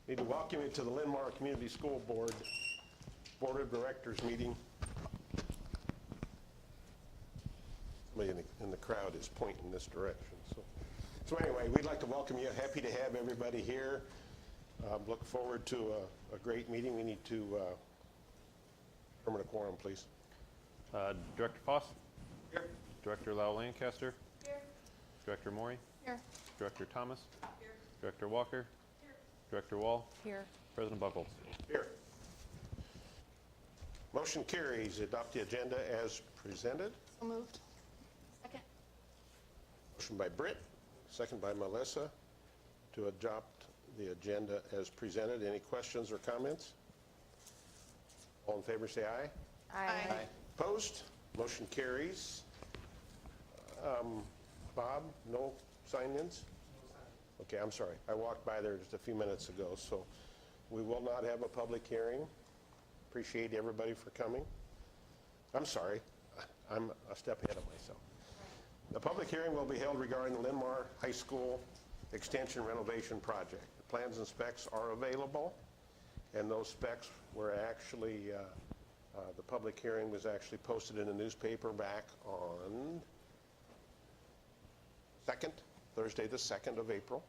Need to welcome you to the Linn-Mar Community School Board of Directors meeting. Somebody in the crowd is pointing this direction. So anyway, we'd like to welcome you. Happy to have everybody here. Look forward to a great meeting. We need to determine a quorum, please. Director Foss? Here. Director Lau-Lancaster? Here. Director Maury? Here. Director Thomas? Here. Director Walker? Here. Director Wall? Here. President Buckles? Here. Motion carries. Adopt the agenda as presented. So moved. Second. Motion by Britt, second by Melissa to adopt the agenda as presented. Any questions or comments? All in favor say aye. Aye. Opposed? Motion carries. Bob, no sign-ins? Okay, I'm sorry. I walked by there just a few minutes ago, so we will not have a public hearing. Appreciate everybody for coming. I'm sorry. I'm a step ahead of myself. The public hearing will be held regarding the Linn-Mar High School Extension Renovation Project. The plans and specs are available, and those specs were actually, the public hearing was actually posted in the newspaper back on Thursday the 2nd of April.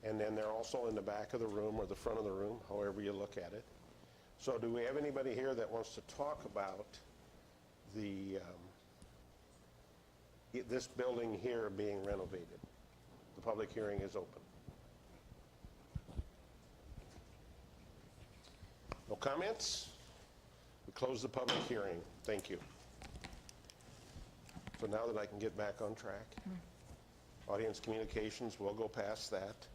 And then they're also in the back of the room or the front of the room, however you look at it. So do we have anybody here that wants to talk about this building here being renovated? The public hearing is open. No comments? We close the public hearing. Thank you. So now that I can get back on track, audience communications, we'll go past that.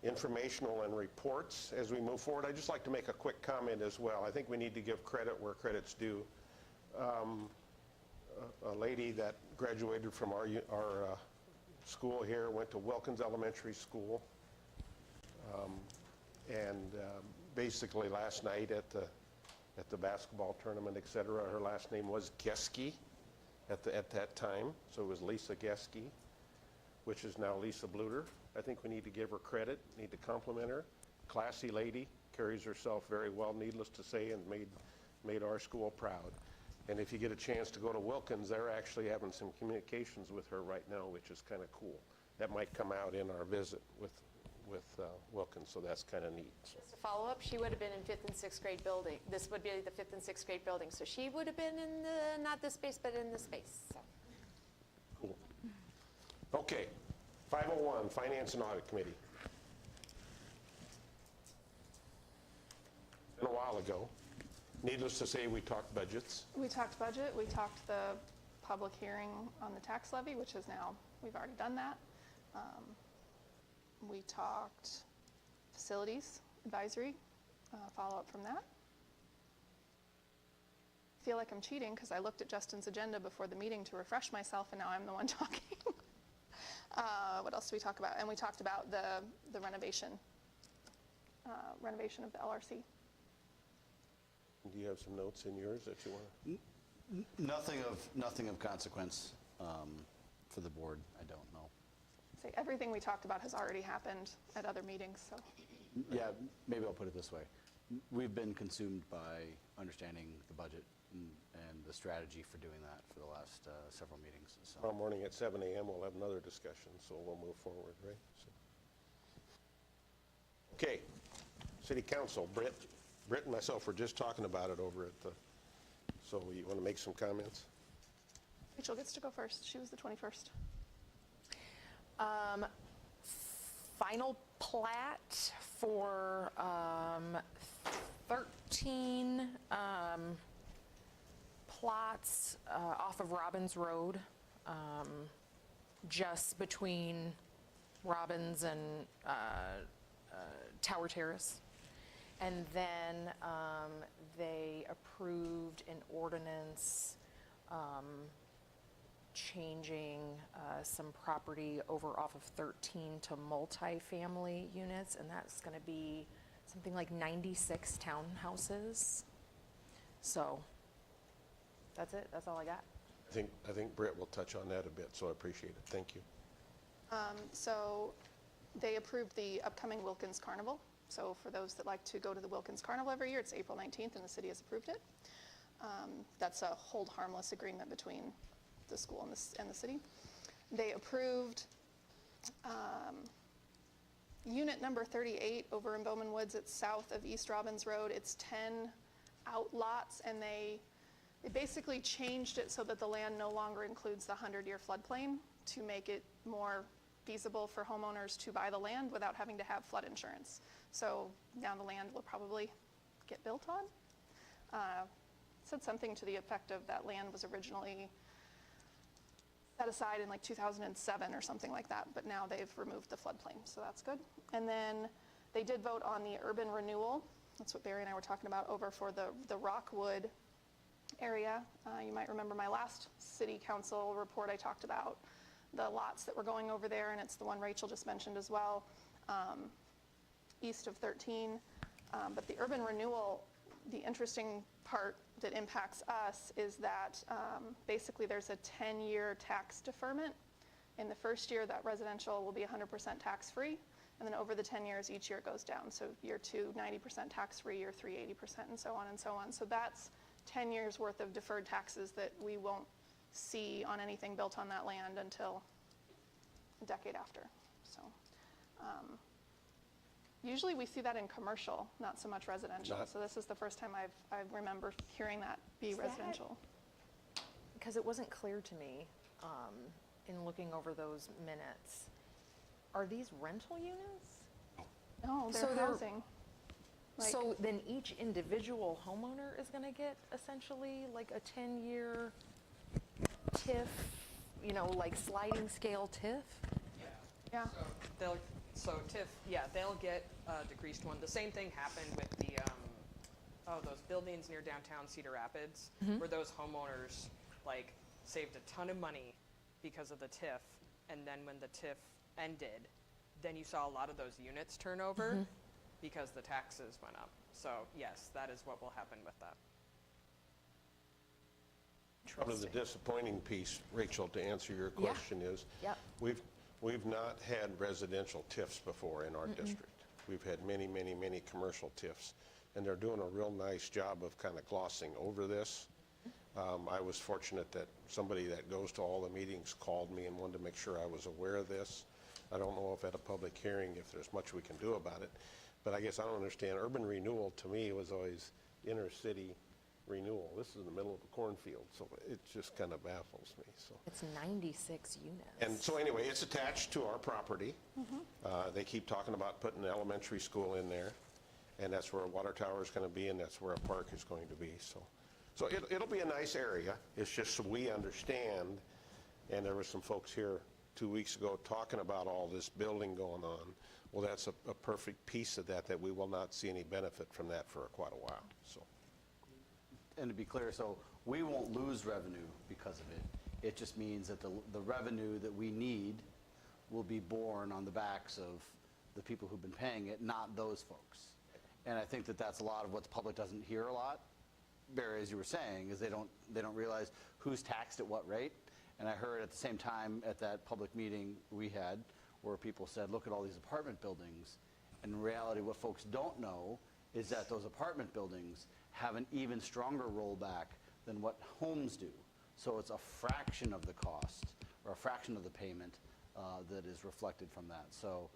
Informational and reports as we move forward. I'd just like to make a quick comment as well. I think we need to give credit where credit's due. A lady that graduated from our school here went to Wilkins Elementary School, and basically last night at the basketball tournament, etc., her last name was Geske at that time, so it was Lisa Geske, which is now Lisa Bluter. I think we need to give her credit, need to compliment her. Classy lady, carries herself very well, needless to say, and made our school proud. And if you get a chance to go to Wilkins, they're actually having some communications with her right now, which is kind of cool. That might come out in our visit with Wilkins, so that's kind of neat. Just a follow-up, she would have been in 5th and 6th grade building. This would be the 5th and 6th grade building, so she would have been in the, not this space, but in the space. So. Cool. Okay, 501, Finance and Audit Committee. Been a while ago. Needless to say, we talked budgets. We talked budget. We talked the public hearing on the tax levy, which is now, we've already done that. We talked facilities advisory, follow-up from that. I feel like I'm cheating because I looked at Justin's agenda before the meeting to refresh myself, and now I'm the one talking. What else did we talk about? And we talked about the renovation of the LRC. Do you have some notes in yours that you want to? Nothing of consequence for the board. I don't know. Say everything we talked about has already happened at other meetings. So. Yeah, maybe I'll put it this way. We've been consumed by understanding the budget and the strategy for doing that for the last several meetings. So. Tomorrow morning at 7 a.m. we'll have another discussion, so we'll move forward, right? So. Okay, City Council, Britt and myself were just talking about it over at the, so you want to make some comments? Rachel gets to go first. She was the 21st. Final plat for 13 plots off of Robbins Road, just between Robbins and Tower Terrace. And then they approved an ordinance changing some property over off of 13 to multifamily units, and that's going to be something like 96 townhouses. So that's it. That's all I got. I think Britt will touch on that a bit, so I appreciate it. Thank you. So they approved the upcoming Wilkins Carnival So for those that like to go to the Wilkins Carnival every year, it's April 19th and the city has approved it. That's a hold harmless agreement between the school and the city. They approved unit number 38 over in Bowman Woods. It's south of East Robbins Road. It's 10 outlots, and they basically changed it so that the land no longer includes the 100-year floodplain to make it more feasible for homeowners to buy the land without having to have flood insurance. So now the land will probably get built on. Said something to the effect of that land was originally set aside in like 2007 or something like that, but now they've removed the floodplain, so that's good. And then they did vote on the urban renewal. That's what Barry and I were talking about over for the Rockwood area. You might remember my last city council report, I talked about the lots that were going over there, and it's the one Rachel just mentioned as well, east of 13. But the urban renewal, the interesting part that impacts us is that basically there's a 10-year tax deferment. In the first year, that residential will be 100% tax-free, and then over the 10 years, each year it goes down. So year 2, 90% tax-free, year 3, 80%, and so on and so on. So that's 10 years worth of deferred taxes that we won't see on anything built on that land until a decade after. So usually we see that in commercial, not so much residential. So this is the first time I remember hearing that be residential. Because it wasn't clear to me in looking over those minutes. Are these rental units? No, they're So they're- housing. Like- So then each individual homeowner is going to get essentially like a 10-year TIF, you know, like sliding scale TIF? Yeah. So TIF, yeah, they'll get a decreased one. The same thing happened with the, those buildings near downtown Cedar Rapids, where those homeowners, like, saved a ton of money because of the TIF, and then when the TIF ended, then you saw a lot of those units turn over because the taxes went up. So yes, that is what will happen with that. Probably the disappointing piece, Rachel, to answer your question is, Yep. we've not had residential TIFs before in our district. We've had many, many, many commercial TIFs, and they're doing a real nice job of kind of glossing over this. I was fortunate that somebody that goes to all the meetings called me and wanted to make sure I was aware of this. I don't know if at a public hearing, if there's much we can do about it, but I guess I don't understand. Urban renewal, to me, was always inner city renewal. This is in the middle of a cornfield, so it just kind of baffles me, so. It's 96 units. And so anyway, it's attached to our property. They keep talking about putting an elementary school in there, and that's where a water tower is going to be, and that's where a park is going to be, so. So it'll be a nice area. It's just so we understand, and there were some folks here 2 weeks ago talking about all this building going on. Well, that's a perfect piece of that we will not see any benefit from that for quite a while, so. And to be clear, so we won't lose revenue because of it. It just means that the revenue that we need will be borne on the backs of the people who've been paying it, not those folks. And I think that that's a lot of what the public doesn't hear a lot, Barry, as you were saying, is they don't realize who's taxed at what rate. And I heard at the same time at that public meeting we had where people said, look at all these apartment buildings. And in reality, what folks don't know is that those apartment buildings have an even stronger rollback than what homes do. So it's a fraction of the cost or a fraction of the payment that is reflected from that. So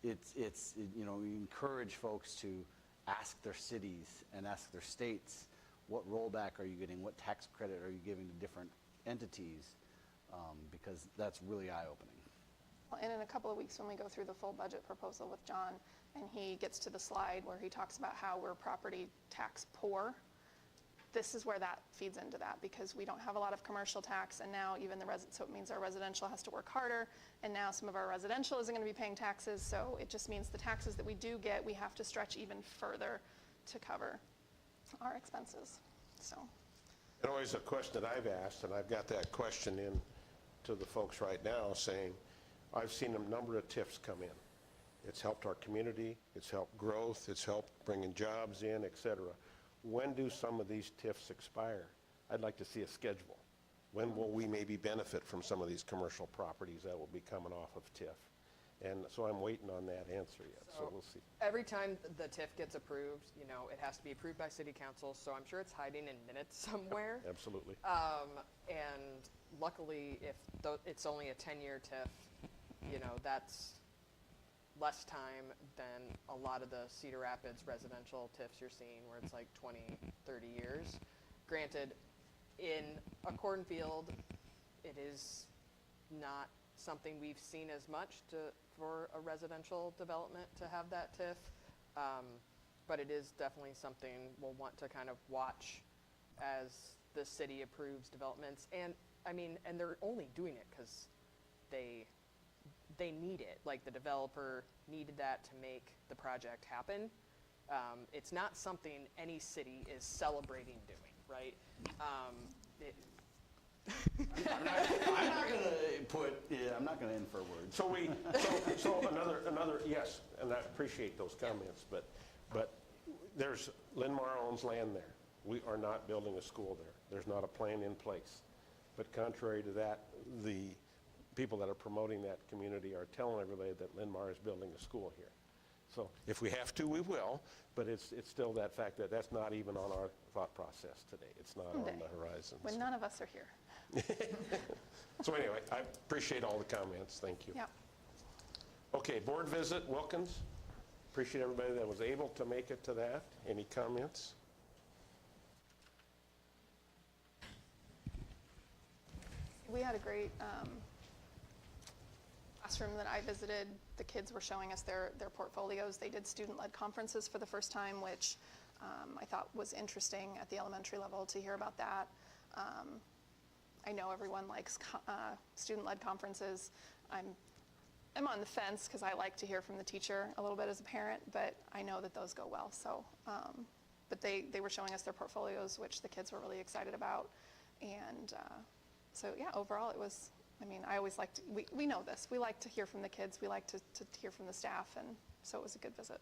it's you know, we encourage folks to ask their cities and ask their states, what rollback are you getting? What tax credit are you giving to different entities? Because that's really eye-opening. And in a couple of weeks when we go through the full budget proposal with John, and he gets to the slide where he talks about how we're property tax poor, this is where that feeds into that, because we don't have a lot of commercial tax, and now even so it means our residential has to work harder, and now some of our residential isn't going to be paying taxes, so it just means the taxes that we do get, we have to stretch even further to cover our expenses, so. And always a question that I've asked, and I've got that question in to the folks right now, saying, I've seen a number of TIFs come in. It's helped our community, it's helped growth, it's helped bringing jobs in, et cetera. When do some of these TIFs expire? I'd like to see a schedule. When will we maybe benefit from some of these commercial properties that will be coming off of TIF? And so I'm waiting on that answer yet, so So- we'll see. Every time the TIF gets approved, you know, it has to be approved by city council, so I'm sure it's hiding in minutes somewhere. Absolutely. And luckily, if it's only a 10-year TIF, you know, that's less time than a lot of the Cedar Rapids residential TIFs you're seeing where it's like 20, 30 years. Granted, in a cornfield, it is not something we've seen as much for a residential development to have that TIF. But it is definitely something we'll want to kind of watch as the city approves developments. And I mean, and they're only doing it because they need it. Like the developer needed that to make the project happen. It's not something any city is celebrating doing, right? I'm not gonna infer words. So another, yes, and I appreciate those comments, but Linn-Mar owns land there. We are not building a school there. There's not a plan in place. But contrary to that, the people that are promoting that community are telling everybody that Linn-Mar is building a school here. So if we have to, we will, but it's still that fact that that's not even on our thought process today. It's not on Someday, the horizon. when none of us are here. So anyway, I appreciate all the comments. Thank you. Yeah. Okay, board visit, Wilkins. Appreciate everybody that was able to make it to that. Any comments? We had a great classroom that I visited. The kids were showing us their portfolios. They did student-led conferences for the first time, which I thought was interesting at the elementary level to hear about that. I know everyone likes student-led conferences. I'm on the fence because I like to hear from the teacher a little bit as a parent, but I know that those go well. So, but they were showing us their portfolios, which the kids were really excited about. And so yeah, overall it was, I mean, I always like to, we know this. We like to hear from the kids. We like to hear from the staff. And so it was a good visit.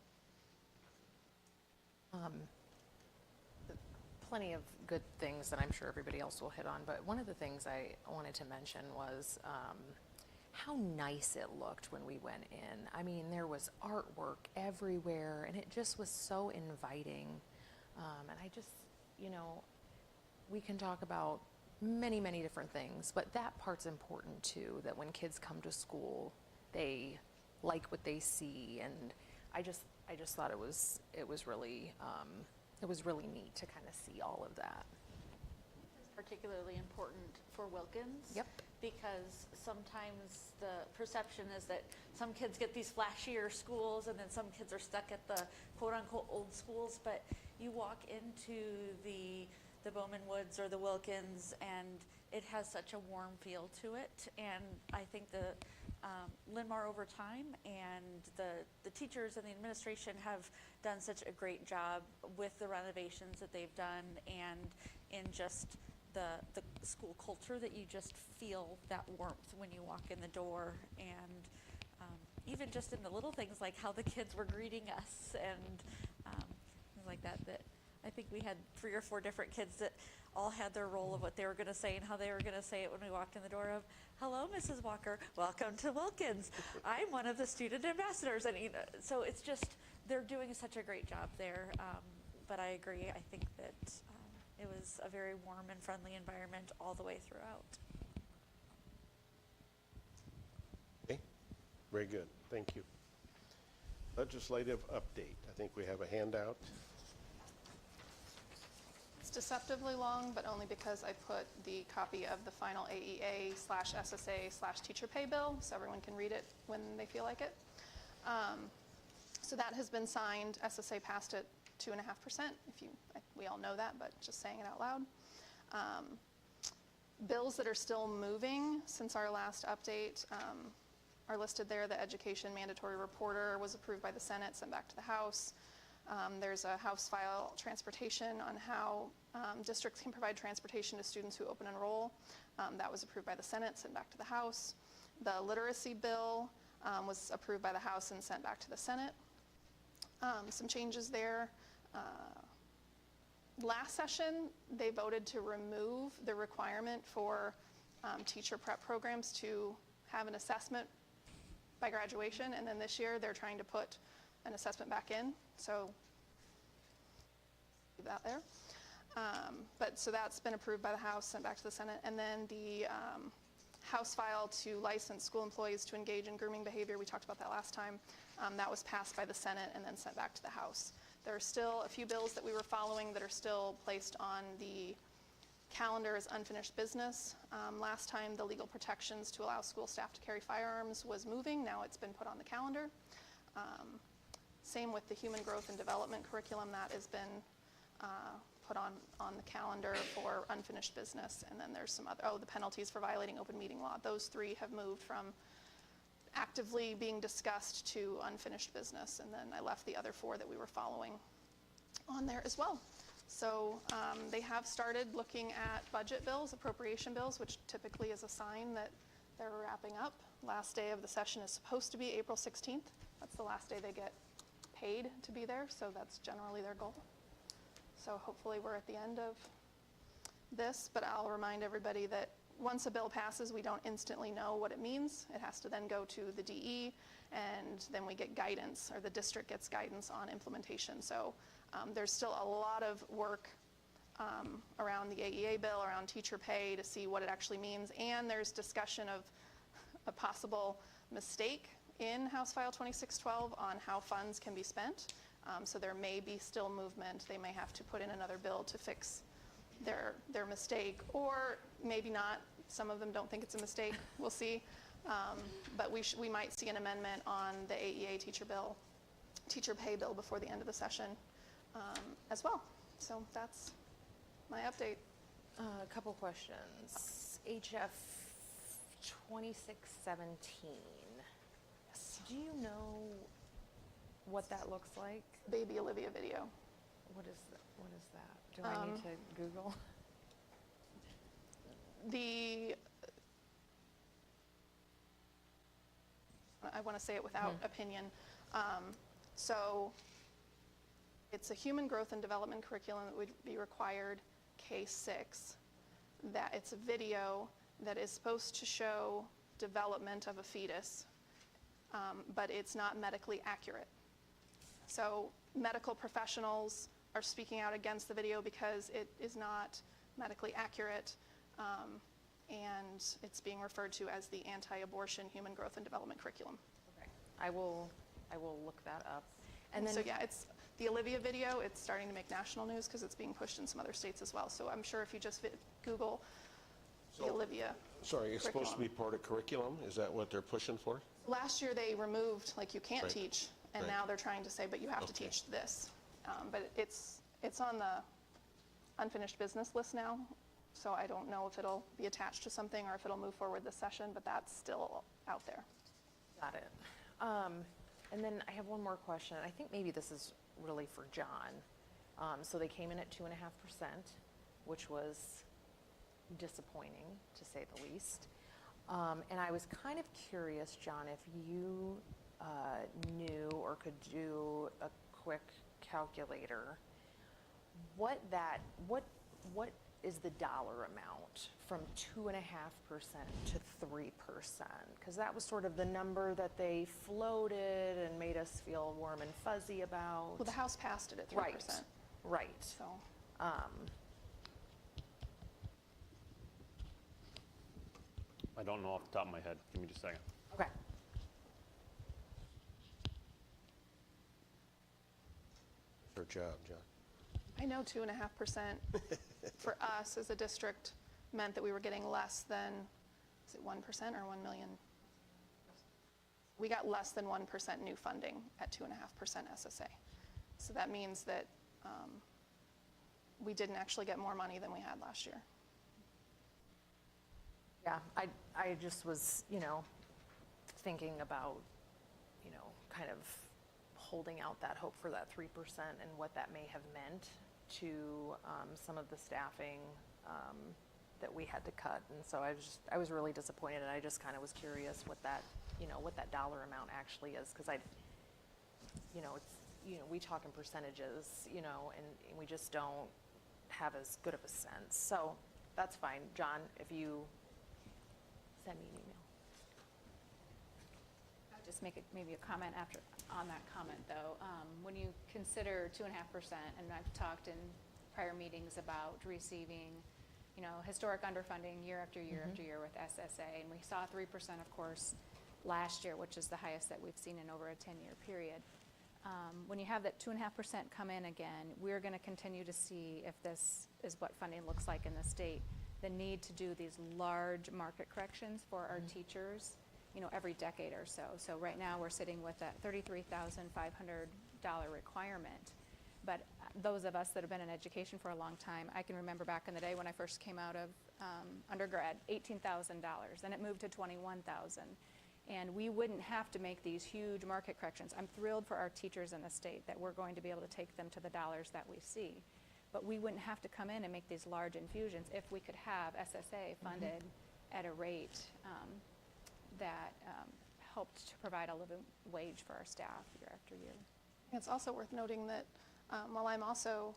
Plenty of good things that I'm sure everybody else will hit on, but one of the things I wanted to mention was how nice it looked when we went in. I mean, there was artwork everywhere, and it just was so inviting. And I just, you know, we can talk about many, many different things, but that part's important too, that when kids come to school, they like what they see, and I just thought it was really neat to kind of see all of that. It's particularly important for Wilkins. Yep. Because sometimes the perception is that some kids get these flashier schools and then some kids are stuck at the quote-unquote old schools, but you walk into the Bowman Woods or the Wilkins and it has such a warm feel to it. And I think the Linn-Mar over time and the teachers and the administration have done such a great job with the renovations that they've done and in just the school culture, that you just feel that warmth when you walk in the door, and even just in the little things like how the kids were greeting us and things like that, that I think we had 3 or 4 different kids that all had their role of what they were going to say and how they were going to say it when we walked in the door of, "Hello, Mrs. Walker, welcome to Wilkins. I'm one of the student ambassadors." And you know, so it's just, they're doing such a great job there. But I agree, I think that it was a very warm and friendly environment all the way throughout. Okay, very good. Thank you. Legislative update. I think we have a handout. It's deceptively long, but only because I put the copy of the final AEA/SSA/teacher pay bill, so everyone can read it when they feel like it. So that has been signed. SSA passed it 2.5%. We all know that, but just saying it out loud. Bills that are still moving since our last update are listed there. The education mandatory reporter was approved by the Senate, sent back to the House. There's a House file transportation on how districts can provide transportation to students who open enroll. That was approved by the Senate, sent back to the House. The literacy bill was approved by the House and sent back to the Senate. Some changes there. Last session, they voted to remove the requirement for teacher prep programs to have an assessment by graduation, and then this year they're trying to put an assessment back in, so leave that there. So that's been approved by the House, sent back to the Senate, and then the House file to license school employees to engage in grooming behavior, we talked about that last time, that was passed by the Senate and then sent back to the House. There are still a few bills that we were following that are still placed on the calendar as unfinished business. Last time, the legal protections to allow school staff to carry firearms was moving. Now it's been put on the calendar. Same with the human growth and development curriculum. That has been put on the calendar for unfinished business. And then there's some other, the penalties for violating open meeting law. Those three have moved from actively being discussed to unfinished business. And then I left the other four that we were following on there as well. So they have started looking at budget bills, appropriation bills, which typically is a sign that they're wrapping up. Last day of the session is supposed to be April 16th. That's the last day they get paid to be there, so that's generally their goal. So hopefully we're at the end of this, but I'll remind everybody that once a bill passes, we don't instantly know what it means. It has to then go to the DE, and then we get guidance, or the district gets guidance on implementation. So there's still a lot of work around the AEA bill, around teacher pay, to see what it actually means. And there's discussion of a possible mistake in House File 2612 on how funds can be spent. So there may be still movement. They may have to put in another bill to fix their mistake, or maybe not. Some of them don't think it's a mistake. We'll see. But we might see an amendment on the AEA teacher pay bill before the end of the session as well. So that's my update. A couple questions. HF 2617. Yes. Do you know what that looks like? Baby Olivia video. What is that? Do I need to Google? I want to say it without opinion. So it's a human growth and development curriculum that would be required K-6. That it's a video that is supposed to show development of a fetus, but it's not medically accurate. So medical professionals are speaking out against the video because it is not medically accurate, and it's being referred to as the anti-abortion human growth and development curriculum. Okay. I will look that up. And then So yeah, it's the Olivia video. It's starting to make national news because it's being pushed in some other states as well. So I'm sure if you just Google the Olivia. Sorry, it's supposed to be curriculum. part of curriculum? Is that what they're pushing for? Last year they removed, like, you can't Right. teach, and Right. now they're trying to say, but you have to Okay. teach this. But it's on the unfinished business list now, so I don't know if it'll be attached to something or if it'll move forward this session, but that's still out there. Got it. And then I have one more question. I think maybe this is really for John. So they came in at 2.5%, which was disappointing, to say the least. And I was kind of curious, John, if you knew or could do a quick calculator, what is the dollar amount from 2.5% to 3%? Because that was sort of the number that they floated and made us feel warm and fuzzy about. Well, the House passed it at 3%. Right. So I don't know off the top of my head. Give me just a second. Okay. Her job, John. I know 2.5% for us as a district meant that we were getting less than, is it 1% or 1 million? We got less than 1% new funding at 2.5% SSA. So that means that we didn't actually get more money than we had last year. Yeah, I just was, thinking about, kind of holding out that hope for that 3% and what that may have meant to some of the staffing that we had to cut. And so I was really disappointed, and I just kind of was curious what that dollar amount actually is, because we talk in percentages, and we just don't have as good of a sense. So that's fine. John, if you send me an email. just make maybe a comment on that comment, though. When you consider 2.5%, and I've talked in prior meetings about receiving, historic underfunding year after year after year with SSA, and we saw 3%, of course, last year, which is the highest that we've seen in over a 10-year period. When you have that 2.5% come in again, we're going to continue to see, if this is what funding looks like in the state, the need to do these large market corrections for our teachers, every decade or so. So right now, we're sitting with that $33,500 requirement. But those of us that have been in education for a long time, I can remember back in the day when I first came out of undergrad, $18,000, then it moved to $21,000. And we wouldn't have to make these huge market corrections. I'm thrilled for our teachers in the state that we're going to be able to take them to the dollars that we see. But we wouldn't have to come in and make these large infusions if we could have SSA funded at a rate that helped to provide a living wage for our staff year after year. It's also worth noting that while I'm also,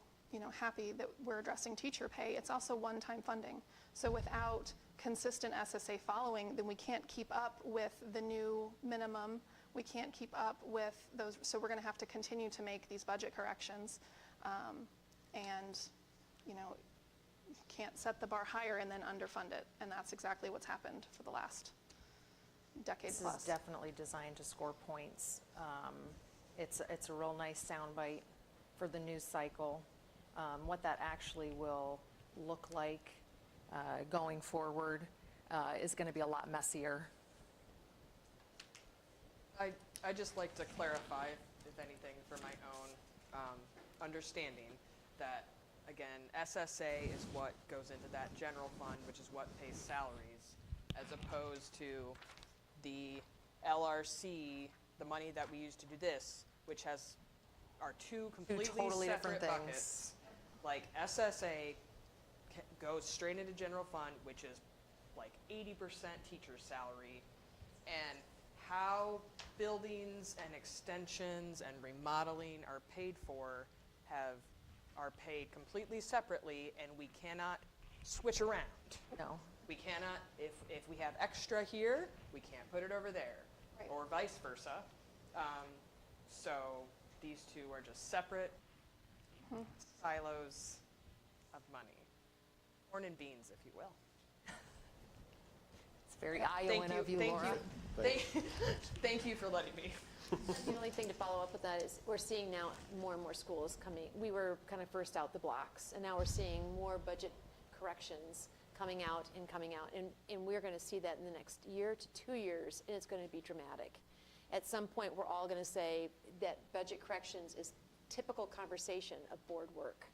happy that we're addressing teacher pay, it's also one-time funding. So without consistent SSA following, then we can't keep up with the new minimum. We can't keep up with those. So we're going to have to continue to make these budget corrections. And, you can't set the bar higher and then underfund it. And that's exactly what's happened for the last decade plus. This is definitely designed to score points. It's a real nice soundbite for the news cycle. What that actually will look like going forward is going to be a lot messier. I just like to clarify, if anything, for my own understanding, that, again, SSA is what goes into that general fund, which is what pays salaries, as opposed to the LRC, the money that we use to do this, which are two completely totally separate different buckets. Like SSA goes straight into general fund, which is like 80% teacher salary, and how buildings and extensions and remodeling are paid for are paid completely separately, and we cannot switch around. No. We cannot, if we have extra here, we can't put it over there, Right. or vice versa. So these two are just separate silos of money. Corn and beans, if you will. It's very Iowan of you, Laura. Thank you for letting me. The only thing to follow up with that is we're seeing now more and more schools coming. We were kind of first out the blocks, and now we're seeing more budget corrections coming out. And we're going to see that in the next year to 2 years, and it's going to be dramatic. At some point, we're all going to say that budget corrections is typical conversation of board work.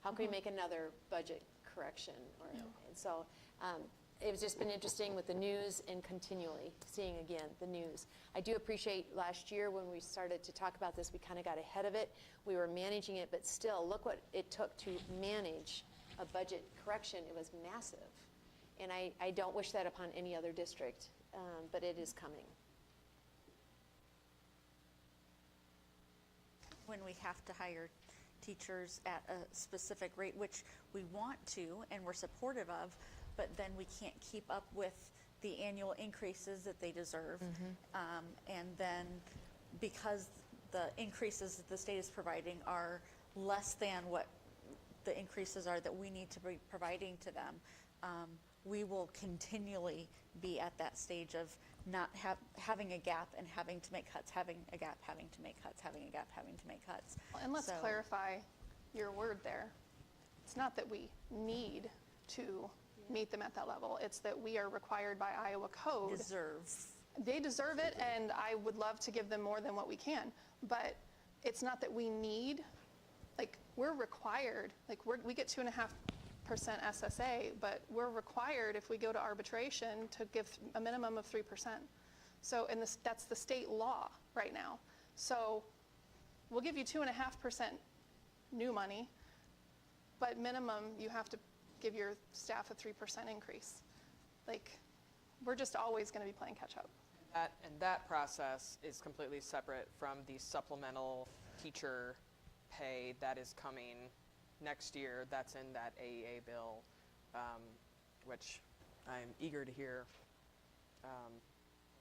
How can we make another budget correction? And so it's just been interesting with the news and continually seeing again the news. I do appreciate last year when we started to talk about this, we kind of got ahead of it. We were managing it, but still, look what it took to manage a budget correction. It was massive. And I don't wish that upon any other district, but it is coming. When we have to hire teachers at a specific rate, which we want to and we're supportive of, but then we can't keep up with the annual increases that they deserve. And then because the increases that the state is providing are less than what the increases are that we need to be providing to them, we will continually be at that stage of not having a gap and having to make cuts, having a gap, having to make cuts, having a gap, having to make cuts. And let's So- clarify your word there. It's not that we need to meet them at that level. It's that we are required by Iowa code. They deserve it, and I would love to give them more than what we can. But it's not that we need, like, we're required, like, we get 2.5% SSA, but we're required, if we go to arbitration, to give a minimum of 3%. So, and that's the state law right now. So we'll give you 2.5% new money, but minimum, you have to give your staff a 3% increase. Like, we're just always going to be playing catch up. And that process is completely separate from the supplemental teacher pay that is coming next year. That's in that AEA bill, which I'm eager to hear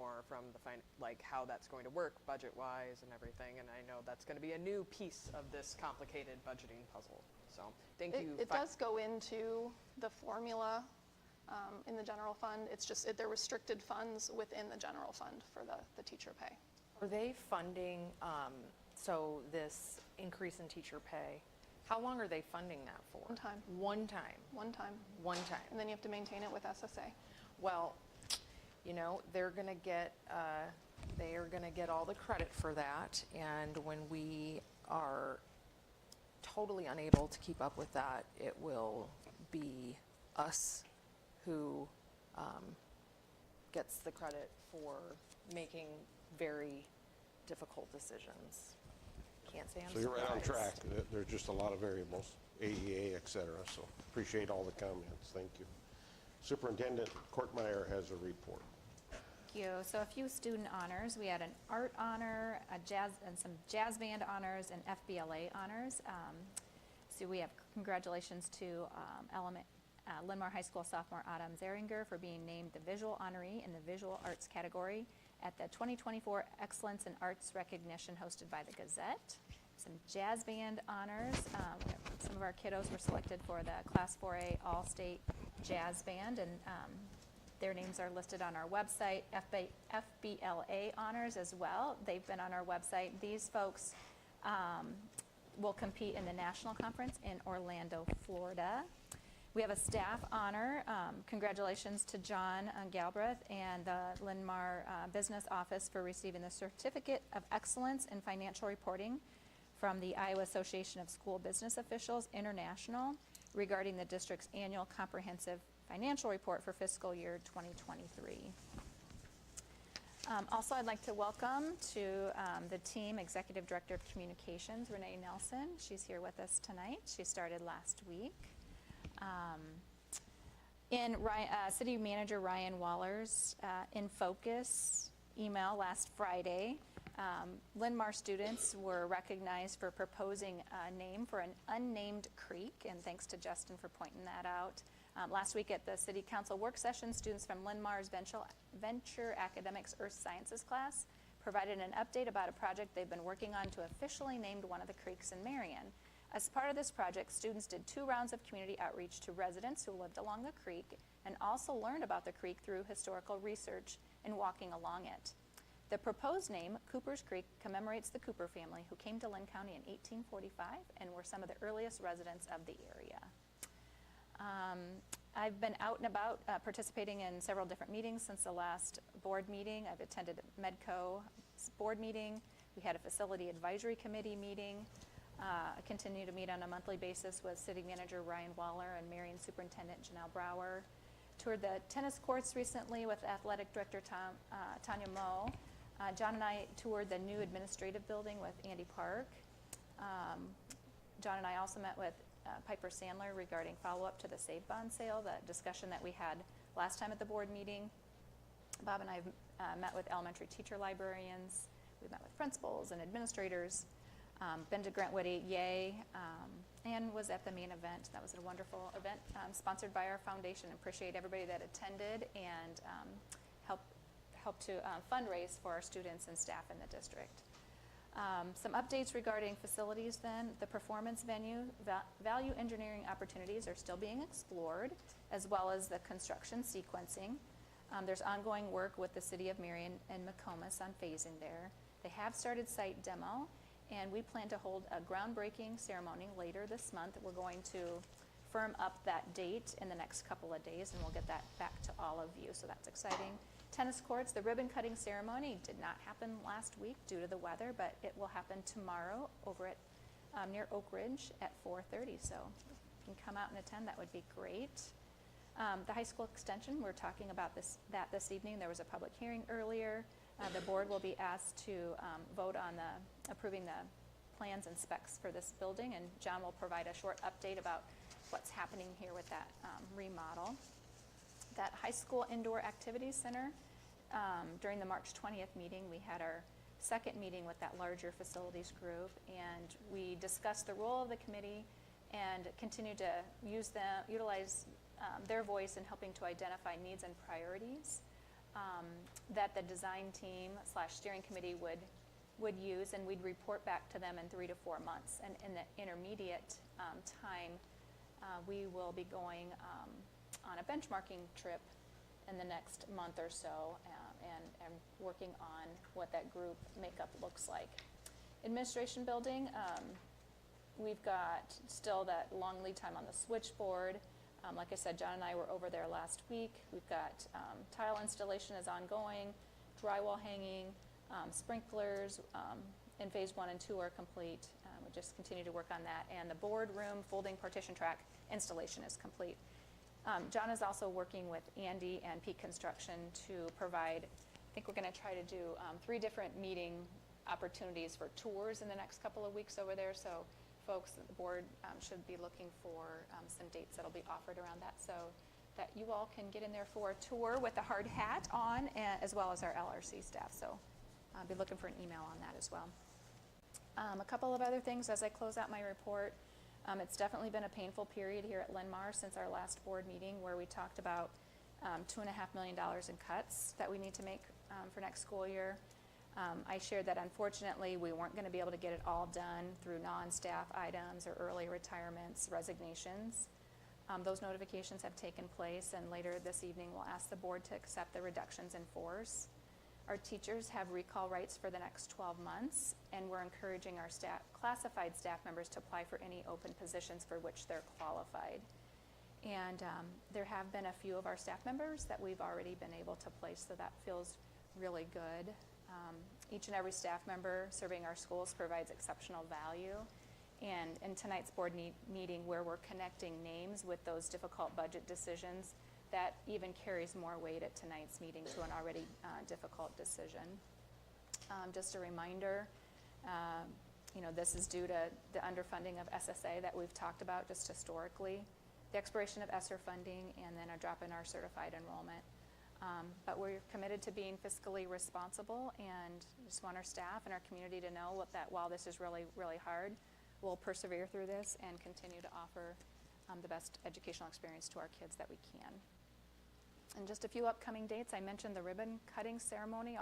more from the like how that's going to work budget-wise and everything, and I know that's going to be a new piece of this complicated budgeting puzzle. So thank you. It does go into the formula in the general fund. It's just, they're restricted funds within the general fund for the teacher pay. Are they funding, so this increase in teacher pay, how long are they funding that for? One time. One time? One time. One time. And then you have to maintain it with SSA. Well, you know, they are gonna get all the credit for that, and when we are totally unable to keep up with that, it will be us who gets the credit for making very difficult decisions. Can't say I'm So you're right on track. surprised. There's just a lot of variables, AEA, et cetera, so appreciate all the comments. Thank you. Superintendent Kortmeyer has a report. Thank you. So a few student honors. We had an art honor, a jazz, and some jazz band honors, and FBLA honors. So we have congratulations to Linn-Mar High School sophomore Autumn Zeringer for being named the visual honoree in the visual arts category at the 2024 Excellence in Arts Recognition hosted by the Gazette. Some jazz band honors. Some of our kiddos were selected for the Class 4A All-State Jazz Band, and their names are listed on our website. FBLA honors as well. They've been on our website. These folks will compete in the national conference in Orlando, Florida. We have a staff honor. Congratulations to John Galbraith and the Linn-Mar Business Office for receiving the Certificate of Excellence in Financial Reporting from the Iowa Association of School Business Officials International regarding the district's annual comprehensive financial report for fiscal year 2023. Also, I'd like to welcome to the team Executive Director of Communications, Renee Nelson. She's here with us tonight. She started last week. City Manager Ryan Waller's In Focus email last Friday, Linn-Mar students were recognized for proposing a name for an unnamed creek, and thanks to Justin for pointing that out. Last week at the City Council work session, students from Linn-Mar's Venture Academics Earth Sciences class provided an update about a project they've been working on to officially name one of the creeks in Marion. As part of this project, students did 2 rounds of community outreach to residents who lived along the creek and also learned about the creek through historical research and walking along it. The proposed name, Cooper's Creek, commemorates the Cooper family who came to Linn County in 1845 and were some of the earliest residents of the area. I've been out and about participating in several different meetings since the last board meeting. I've attended a Medco's board meeting. We had a facility advisory committee meeting. I continue to meet on a monthly basis with City Manager Ryan Waller and Marion Superintendent Janelle Brower. Toured the tennis courts recently with Athletic Director Tanya Moe. John and I toured the new administrative building with Andy Park. John and I also met with Piper Sandler regarding follow-up to the Save Bond sale, the discussion that we had last time at the board meeting. Bob and I have met with elementary teacher librarians. We've met with principals and administrators. Been to Grant Whitty, yay, and was at the main event. That was a wonderful event sponsored by our foundation. Appreciate everybody that attended and helped to fundraise for our students and staff in the district. Some updates regarding facilities then. The performance venue, value engineering opportunities are still being explored, as well as the construction sequencing. There's ongoing work with the City of Marion and McComas on phasing there. They have started site demo, and we plan to hold a groundbreaking ceremony later this month. We're going to firm up that date in the next couple of days, and we'll get that back to all of you, so that's exciting. Tennis courts, the ribbon cutting ceremony did not happen last week due to the weather, but it will happen tomorrow over at near Oak Ridge at 4:30, so if you can come out and attend, that would be great. The high school extension, we're talking about this evening. There was a public hearing earlier. The board will be asked to vote on approving the plans and specs for this building, and John will provide a short update about what's happening here with that remodel. That high school indoor activities center, during the March 20th meeting, we had our second meeting with that larger facilities group, and we discussed the role of the committee and continue to utilize their voice in helping to identify needs and priorities. that the design team / steering committee would use, and we'd report back to them in 3 to 4 months. And in the intermediate time, we will be going on a benchmarking trip in the next month or so, and working on what that group makeup looks like. Administration building, we've got still that long lead time on the switchboard. Like I said, John and I were over there last week. We've got tile installation is ongoing, drywall hanging, sprinklers in phase 1 and 2 are complete. We just continue to work on that. And the boardroom folding partition track installation is complete. John is also working with Andy and Peak Construction to provide, I think we're going to try to do 3 different meeting opportunities for tours in the next couple of weeks over there. So folks at the board should be looking for some dates that'll be offered around that, so that you all can get in there for a tour with a hard hat on, as well as our LRC staff. So I'll be looking for an email on that as well. A couple of other things as I close out my report. It's definitely been a painful period here at Linn-Mar since our last board meeting, where we talked about $2.5 million in cuts that we need to make for next school year. I shared that unfortunately we weren't going to be able to get it all done through non-staff items or early retirements, resignations. Those notifications have taken place, and later this evening we'll ask the board to accept the reductions in force. Our teachers have recall rights for the next 12 months, and we're encouraging our classified staff members to apply for any open positions for which they're qualified. And there have been a few of our staff members that we've already been able to place, so that feels really good. Each and every staff member serving our schools provides exceptional value. And in tonight's board meeting, where we're connecting names with those difficult budget decisions, that even carries more weight at tonight's meeting to an already difficult decision. Just a reminder, this is due to the underfunding of SSA that we've talked about just historically, the expiration of ESSER funding, and then a drop in our certified enrollment. But we're committed to being fiscally responsible, and just want our staff and our community to know that while this is really, really hard, we'll persevere through this and continue to offer the best educational experience to our kids that we can. And just a few upcoming dates. I mentioned the ribbon cutting ceremony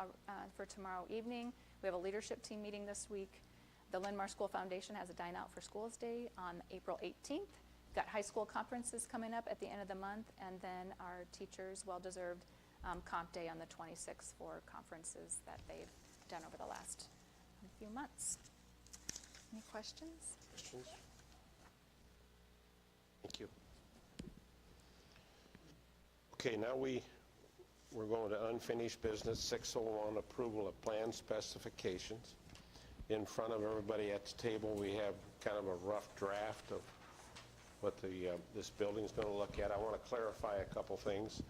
for tomorrow evening. We have a leadership team meeting this week. The Linn-Mar School Foundation has a Dine Out for Schools Day on April 18th. We've got high school conferences coming up at the end of the month, and then our teachers' well-deserved comp day on the 26th for conferences that they've done over the last few months. Any questions? Questions? Thank you. Okay, now we're going to unfinished business, 601, approval of plan specifications. In front of everybody at the table, we have kind of a rough draft of what this building's going to look at. I want to clarify a couple things.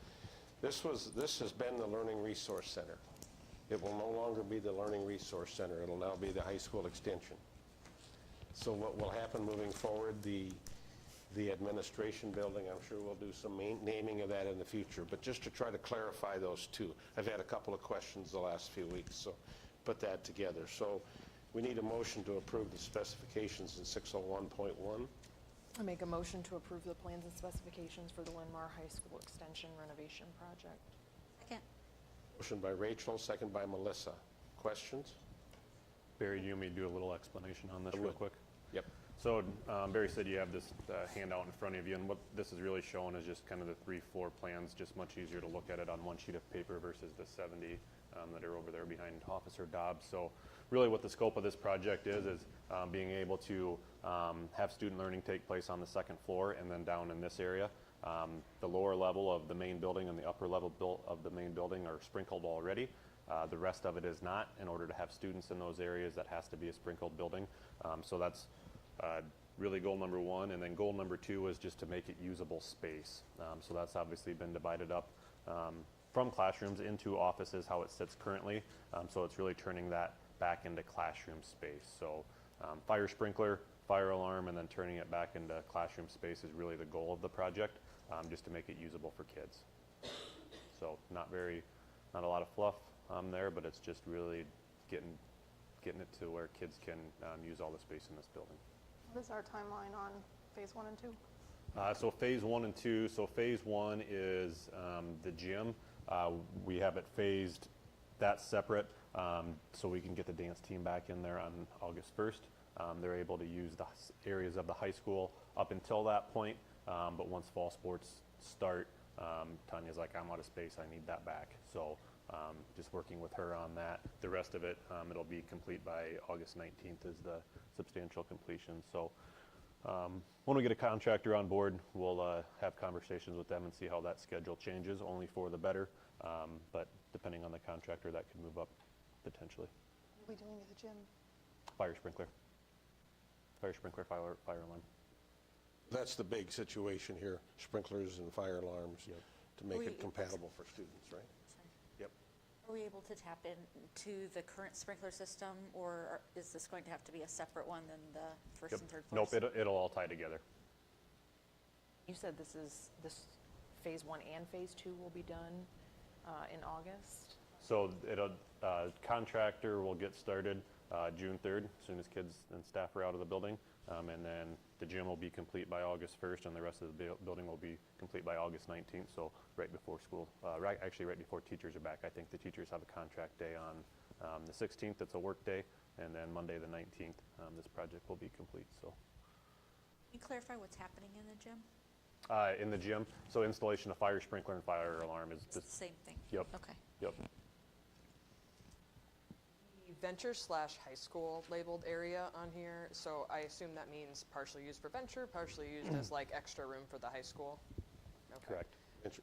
This has been the Learning Resource Center. It will no longer be the Learning Resource Center. It'll now be the high school extension. So what will happen moving forward, the administration building, I'm sure we'll do some naming of that in the future, but just to try to clarify those two. I've had a couple of questions the last few weeks, so put that together. So we need a motion to approve the specifications in 601.1. I make a motion to approve the plans and specifications for the Linn-Mar High School Extension renovation project. Second. Motion by Rachel, second by Melissa. Questions? Barry, do you want me to do a little explanation on this real quick? Yep. So Barry said you have this handout in front of you, and what this is really showing is just kind of the 3 floor plans, just much easier to look at it on one sheet of paper versus the 70 that are over there behind Officer Dobbs. So really what the scope of this project is being able to have student learning take place on the 2nd floor and then down in this area. The lower level of the main building and the upper level of the main building are sprinkled already. The rest of it is not. In order to have students in those areas, that has to be a sprinkled building. So that's really goal number 1. And then goal number 2 is just to make it usable space. So that's obviously been divided up from classrooms into offices, how it sits currently. So it's really turning that back into classroom space. So fire sprinkler, fire alarm, and then turning it back into classroom space is really the goal of the project, just to make it usable for kids. So not a lot of fluff there, but it's just really getting it to where kids can use all the space in this building. What is our timeline on phase 1 and 2? So phase 1 and 2. So phase 1 is the gym. We have it phased, that's separate, so we can get the dance team back in there on August 1st. They're able to use the areas of the high school up until that point, but once fall sports start, Tanya's like, I'm out of space, I need that back. So just working with her on that. The rest of it, it'll be complete by August 19th is the substantial completion. So when we get a contractor on board, we'll have conversations with them and see how that schedule changes, only for the better. But depending on the contractor, that could move up potentially. What are we doing to the gym? Fire sprinkler, fire alarm. That's the big situation here, sprinklers and fire alarms, to make it compatible for students, right? Yep. Are we able to tap into the current sprinkler system, or is this going to have to be a separate one than the first Yep. and third floors? Nope, it'll all tie together. You said this phase 1 and phase 2 will be done in August? So contractor will get started June 3rd, as soon as kids and staff are out of the building. And then the gym will be complete by August 1st, and the rest of the building will be complete by August 19th, so right before school, actually right before teachers are back. I think the teachers have a contract day on the 16th, it's a work day, and then Monday the 19th, this project will be complete, so. Can you clarify what's happening in the gym? In the gym, so installation of fire sprinkler and fire alarm is It's the just, same thing? Yep. Okay. yep. Venture/high school labeled area on here, so I assume that means partially used for venture, partially used as like extra room for the high school? Okay. Correct.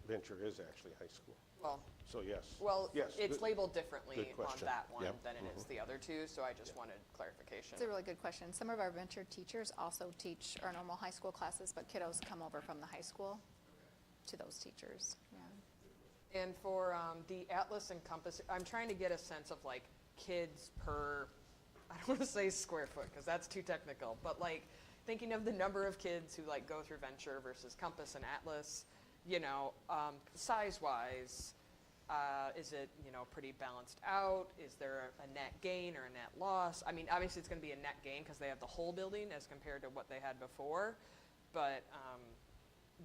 Venture is actually high school, Well, so yes. well, Yes, it's good- labeled differently good on question. that one Yep. than it is the other two, so I just wanted clarification. It's a really good question. Some of our venture teachers also teach our normal high school classes, but kiddos come over from the high school to those teachers, yeah. And for the Atlas and Compass, I'm trying to get a sense of like kids per, I don't want to say square foot because that's too technical, but like thinking of the number of kids who like go through Venture versus Compass and Atlas, you know, size-wise, is it, you know, pretty balanced out? Is there a net gain or a net loss? I mean, obviously it's going to be a net gain because they have the whole building as compared to what they had before, but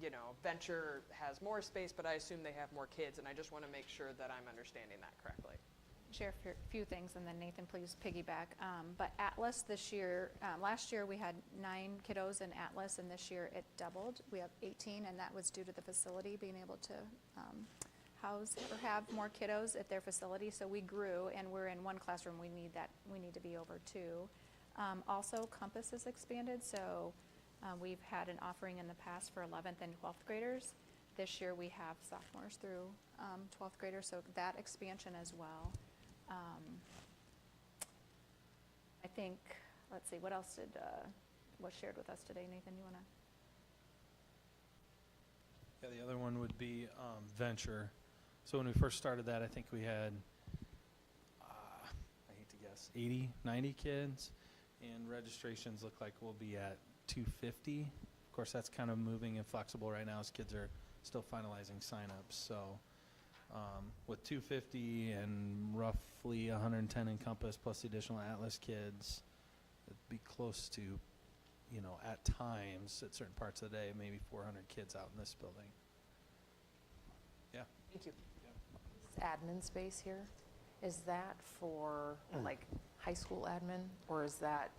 you know, Venture has more space, but I assume they have more kids, and I just want to make sure that I'm understanding that correctly. Share a few things, and then Nathan, please piggyback. But Atlas this year, last year we had 9 kiddos in Atlas, and this year it doubled. We have 18, and that was due to the facility being able to house or have more kiddos at their facility. So we grew, and we're in one classroom. We need to be over 2. Also, Compass has expanded, so we've had an offering in the past for 11th and 12th graders. This year we have sophomores through 12th graders, so that expansion as well. I think, let's see, what else was shared with us today? Nathan, you want to? Yeah, the other one would be Venture. So when we first started that, I think we had, I hate to guess, 80, 90 kids, and registrations look like we'll be at 250. Of course, that's kind of moving and flexible right now as kids are still finalizing signups. So with 250 and roughly 110 in Compass plus the additional Atlas kids, it'd be close to, you know, at times, at certain parts of the day, maybe 400 kids out in this building. Yeah. Thank you. Admin space here, is that for like high school admin, or is that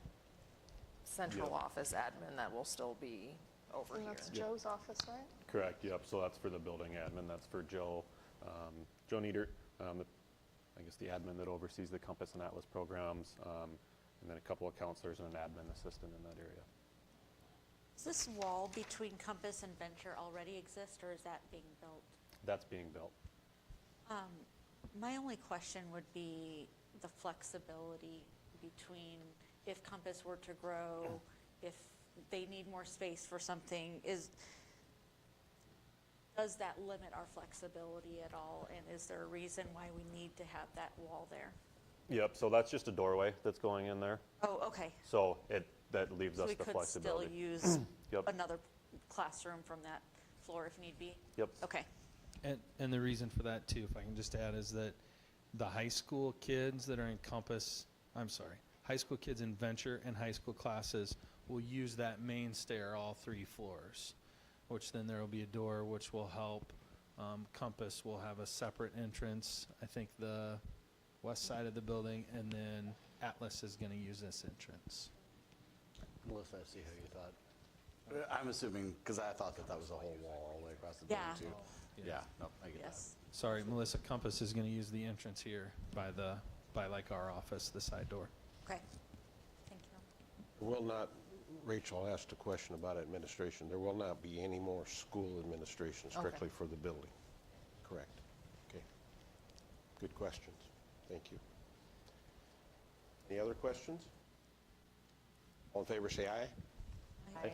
central Yep. office admin that will still be over And here? that's Joe's office, right? Correct, yep, so that's for the building admin, that's for Joe, Joe Niedert, I guess the admin that oversees the Compass and Atlas programs, and then a couple of counselors and an admin assistant in that area. Does this wall between Compass and Venture already exist, or is that being built? That's being built. My only question would be the flexibility between if Compass were to grow, if they need more space for something, does that limit our flexibility at all? And is there a reason why we need to have that wall there? Yep, so that's just a doorway that's going in there, Oh, okay. so that leaves So us we the could still flexibility. use Yep. another classroom from that floor if need be? Yep. Okay. And the reason for that too, if I can just add, is that the high school kids that are in Compass, high school kids in Venture and high school classes will use that main stair all 3 floors, which then there will be a door which will help Compass will have a separate entrance, I think the west side of the building, and then Atlas is going to use this entrance. Melissa, I see how you thought. I'm assuming, because I thought that was a whole wall all the way across the building Yeah. too. Yeah, no, I get that. Yes. Sorry, Melissa, Compass is going to use the entrance here by like our office, the side door. Okay. Thank you. Will not, Rachel asked a question about administration. There will not be any more school administration strictly for the building. Correct. Okay. Good questions. Thank you. Any other questions? All in favor, say aye. Aye.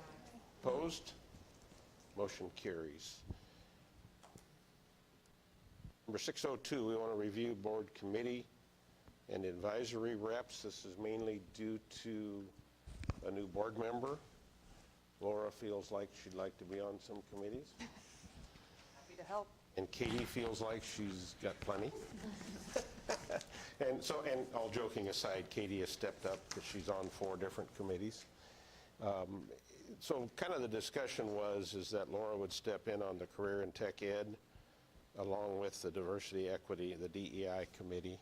Opposed? Motion carries. Number 602, we want to review board committee and advisory reps. This is mainly due to a new board member. Laura feels like she'd like to be on some committees, Happy to help. and Katie feels like she's got plenty. And all joking aside, Katie has stepped up because she's on 4 different committees. So kind of the discussion is that Laura would step in on the career and tech ed, along with the diversity, equity, the DEI committee.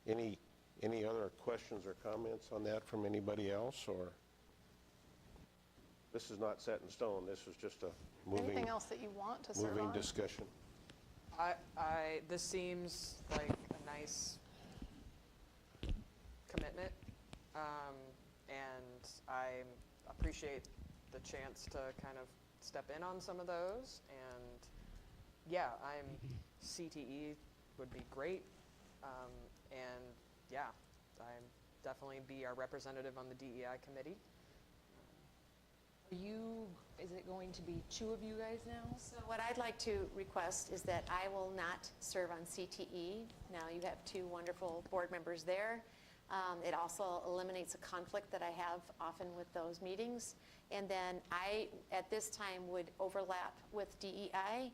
Any other questions or comments on that from anybody else, or? This is not set in stone. This is just a Anything else that you want to serve moving on? discussion. This seems like a nice commitment, and I appreciate the chance to kind of step in on some of those. And yeah, CTE would be great, and yeah, I'm definitely be our representative on the DEI committee. Is it going to be 2 of you guys now? So what I'd like to request is that I will not serve on CTE. Now, you have 2 wonderful board members there. It also eliminates a conflict that I have often with those meetings. And then I, at this time, would overlap with DEI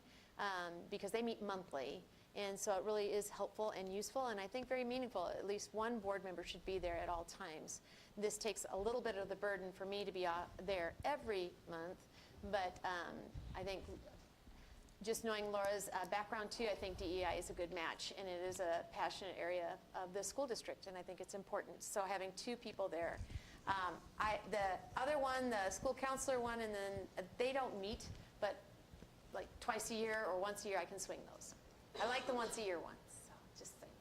because they meet monthly. And so it really is helpful and useful, and I think very meaningful. At least one board member should be there at all times. This takes a little bit of the burden for me to be there every month, but I think just knowing Laura's background too, I think DEI is a good match, and it is a passionate area of the school district, and I think it's important. So having 2 people there. The other one, the school counselor one, and then they don't meet, but like twice a year or once a year, I can swing those. I like the once a year ones, so just saying.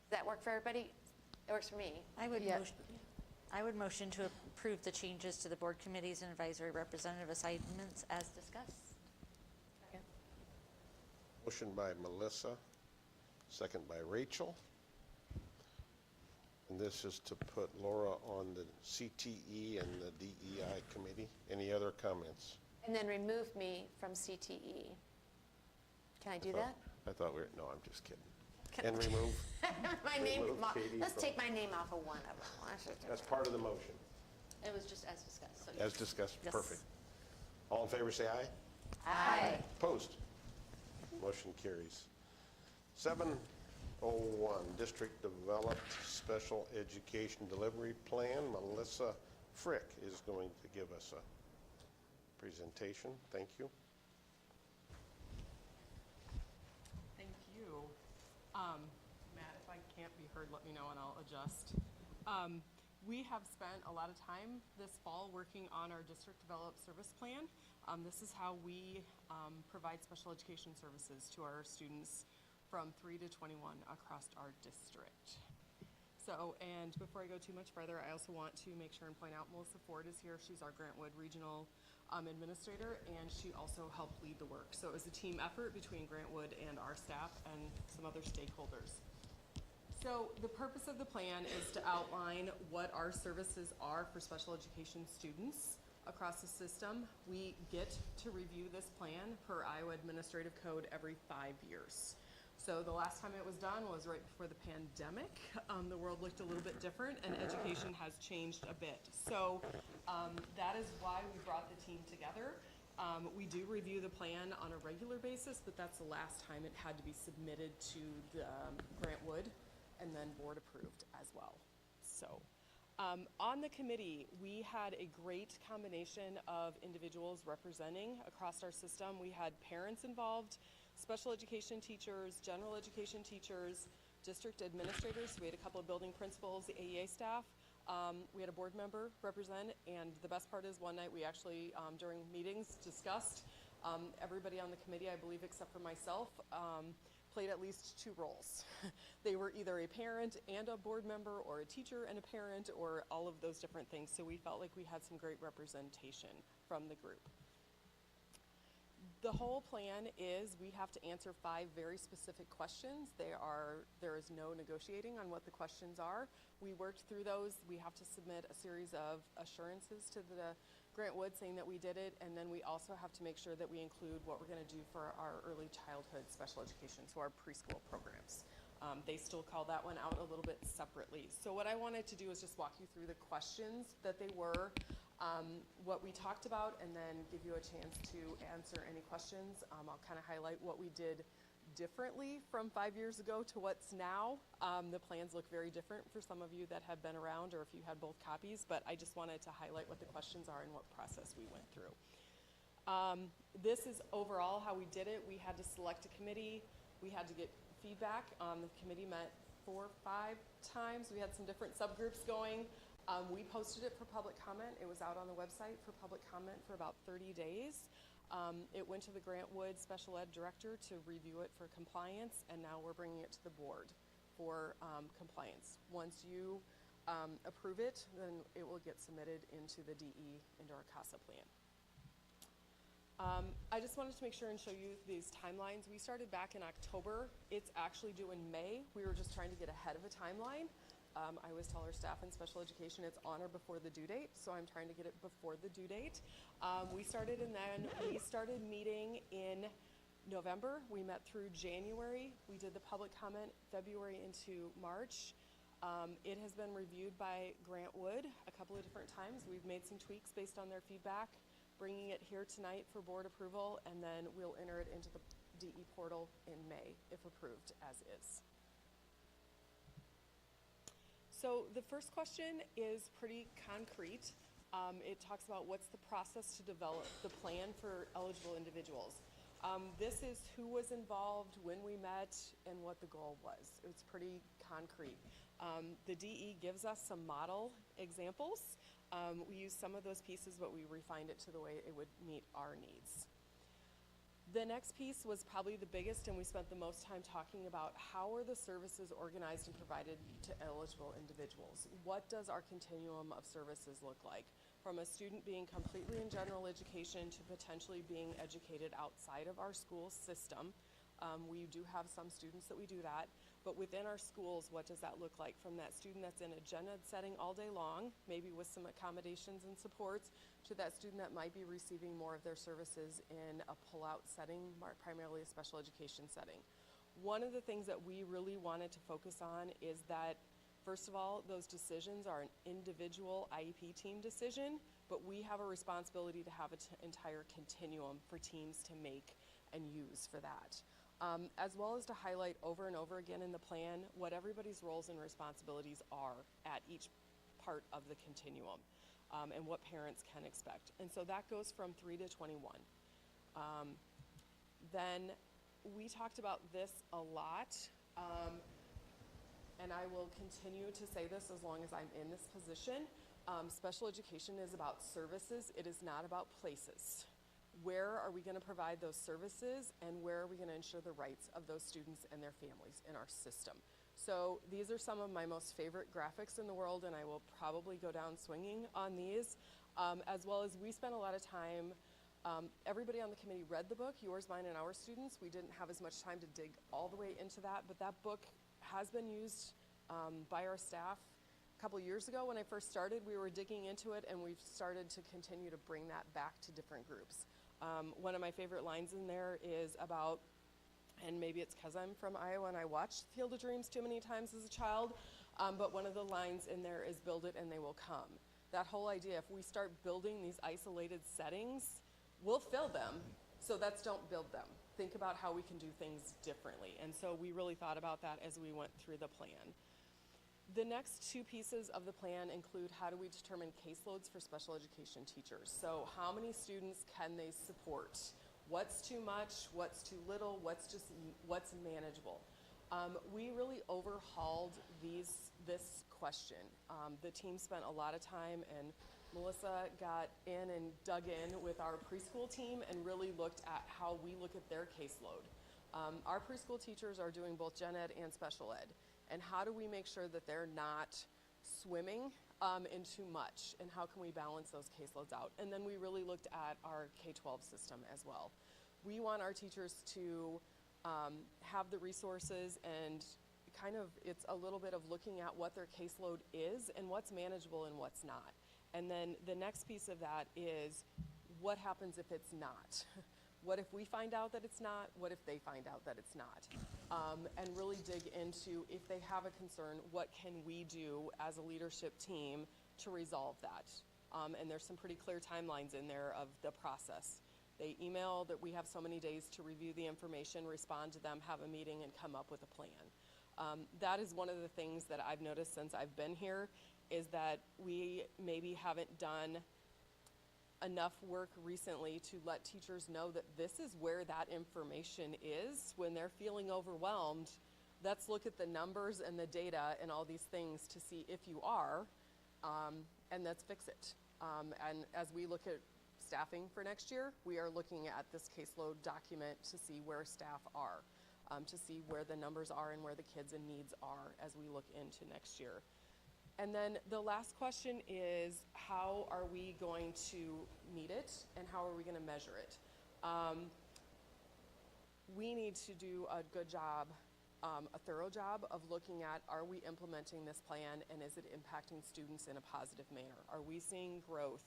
Does that work for everybody? It works for me. I would motion to approve the changes to the board committees and advisory representative assignments as discussed. Motion by Melissa, second by Rachel. And this is to put Laura on the CTE and the DEI committee. Any other comments? And then remove me from CTE. Can I do that? I thought no, I'm just kidding. And remove, My name, remove Katie let's from- take my name off of one of them. that's part of the motion. It was just as discussed. So As discussed, Yes. perfect. All in favor, say aye. Aye. Opposed? Motion carries. 701, District Developed Special Education Delivery Plan. Melissa Frick is going to give us a presentation. Thank you. Thank you. Matt, if I can't be heard, let me know and I'll adjust. We have spent a lot of time this fall working on our district developed service plan. This is how we provide special education services to our students from 3 to 21 across our district. So, and before I go too much further, I also want to make sure and point out Melissa Ford is here. She's our Grantwood Regional Administrator, and she also helped lead the work. So it was a team effort between Grantwood and our staff and some other stakeholders. So the purpose of the plan is to outline what our services are for special education students across the system. We get to review this plan per Iowa Administrative Code every 5 years. So the last time it was done was right before the pandemic. The world looked a little bit different and education has changed a bit. So that is why we brought the team together. We do review the plan on a regular basis, but that's the last time it had to be submitted to the Grantwood and then board approved as well. So On the committee, we had a great combination of individuals representing across our system. We had parents involved, special education teachers, general education teachers, district administrators. We had a couple of building principals, the AEA staff. We had a board member represent, and the best part is one night we actually, during meetings, discussed everybody on the committee, I believe except for myself, played at least 2 roles. They were either a parent and a board member, or a teacher and a parent, or all of those different things. So we felt like we had some great representation from the group. The whole plan is we have to answer 5 very specific questions. There is no negotiating on what the questions are. We worked through those. We have to submit a series of assurances to the Grant Wood saying that we did it, and then we also have to make sure that we include what we're going to do for our early childhood special education, so our preschool programs. They still call that one out a little bit separately. So what I wanted to do is just walk you through the questions that they were, what we talked about, and then give you a chance to answer any questions. I'll kind of highlight what we did differently from 5 years ago to what's now. The plans look very different for some of you that have been around, or if you had both copies, but I just wanted to highlight what the questions are and what process we went through. This is overall how we did it. We had to select a committee. We had to get feedback. The committee met 4 or 5 times. We had some different subgroups going. We posted it for public comment. It was out on the website for public comment for about 30 days. It went to the Grant Wood Special Ed Director to review it for compliance, and now we're bringing it to the board for compliance. Once you approve it, then it will get submitted into the DE, into our CASA plan. I just wanted to make sure and show you these timelines. We started back in October. It's actually due in May. We were just trying to get ahead of a timeline. I always tell our staff in special education it's on or before the due date, so I'm trying to get it before the due date. We started, and then we started meeting in November. We met through January. We did the public comment February into March. It has been reviewed by Grant Wood a couple of different times. We've made some tweaks based on their feedback, bringing it here tonight for board approval, and then we'll enter it into the DE portal in May, if approved as is. So the first question is pretty concrete. It talks about what's the process to develop the plan for eligible individuals. This is who was involved, when we met, and what the goal was. It's pretty concrete. The DE gives us some model examples. We used some of those pieces, but we refined it to the way it would meet our needs. The next piece was probably the biggest, and we spent the most time talking about how are the services organized and provided to eligible individuals. What does our continuum of services look like? From a student being completely in general education to potentially being educated outside of our school system. We do have some students that we do that, but within our schools, what does that look like? From that student that's in a gen ed setting all day long, maybe with some accommodations and supports, to that student that might be receiving more of their services in a pull-out setting, primarily a special education setting. One of the things that we really wanted to focus on is that, first of all, those decisions are an individual IEP team decision, but we have a responsibility to have an entire continuum for teams to make and use for that. As well as to highlight over and over again in the plan what everybody's roles and responsibilities are at each part of the continuum, and what parents can expect. And so that goes from 3 to 21. Then we talked about this a lot, and I will continue to say this as long as I'm in this position. Special education is about services. It is not about places. Where are we going to provide those services, and where are we going to ensure the rights of those students and their families in our system? So these are some of my most favorite graphics in the world, and I will probably go down swinging on these, as well as we spent a lot of time. Everybody on the committee read the book, Yours, Mine, and Our Students. We didn't have as much time to dig all the way into that, but that book has been used by our staff. A couple years ago when I first started, we were digging into it, and we've started to continue to bring that back to different groups. One of my favorite lines in there is about, and maybe it's because I'm from Iowa and I watched Field of Dreams too many times as a child, but one of the lines in there is build it and they will come. That whole idea, if we start building these isolated settings, we'll fill them, so let's don't build them. Think about how we can do things differently. And so we really thought about that as we went through the plan. The next two pieces of the plan include how do we determine caseloads for special education teachers. So how many students can they support? What's too much, what's too little, what's manageable? We really overhauled this question. The team spent a lot of time, and Melissa got in and dug in with our preschool team and really looked at how we look at their caseload. Our preschool teachers are doing both gen ed and special ed. And how do we make sure that they're not swimming in too much? And how can we balance those caseloads out? And then we really looked at our K-12 system as well. We want our teachers to have the resources, and kind of it's a little bit of looking at what their caseload is and what's manageable and what's not. And then the next piece of that is what happens if it's not? What if we find out that it's not? What if they find out that it's not? And really dig into, if they have a concern, what can we do as a leadership team to resolve that? And there's some pretty clear timelines in there of the process. They email that we have so many days to review the information, respond to them, have a meeting, and come up with a plan. That is one of the things that I've noticed since I've been here, is that we maybe haven't done enough work recently to let teachers know that this is where that information is when they're feeling overwhelmed. Let's look at the numbers and the data and all these things to see if you are, and let's fix it. And as we look at staffing for next year, we are looking at this caseload document to see where staff are, to see where the numbers are and where the kids and needs are as we look into next year. And then the last question is, how are we going to meet it, and how are we going to measure it? We need to do a good job, a thorough job of looking at, are we implementing this plan, and is it impacting students in a positive manner? Are we seeing growth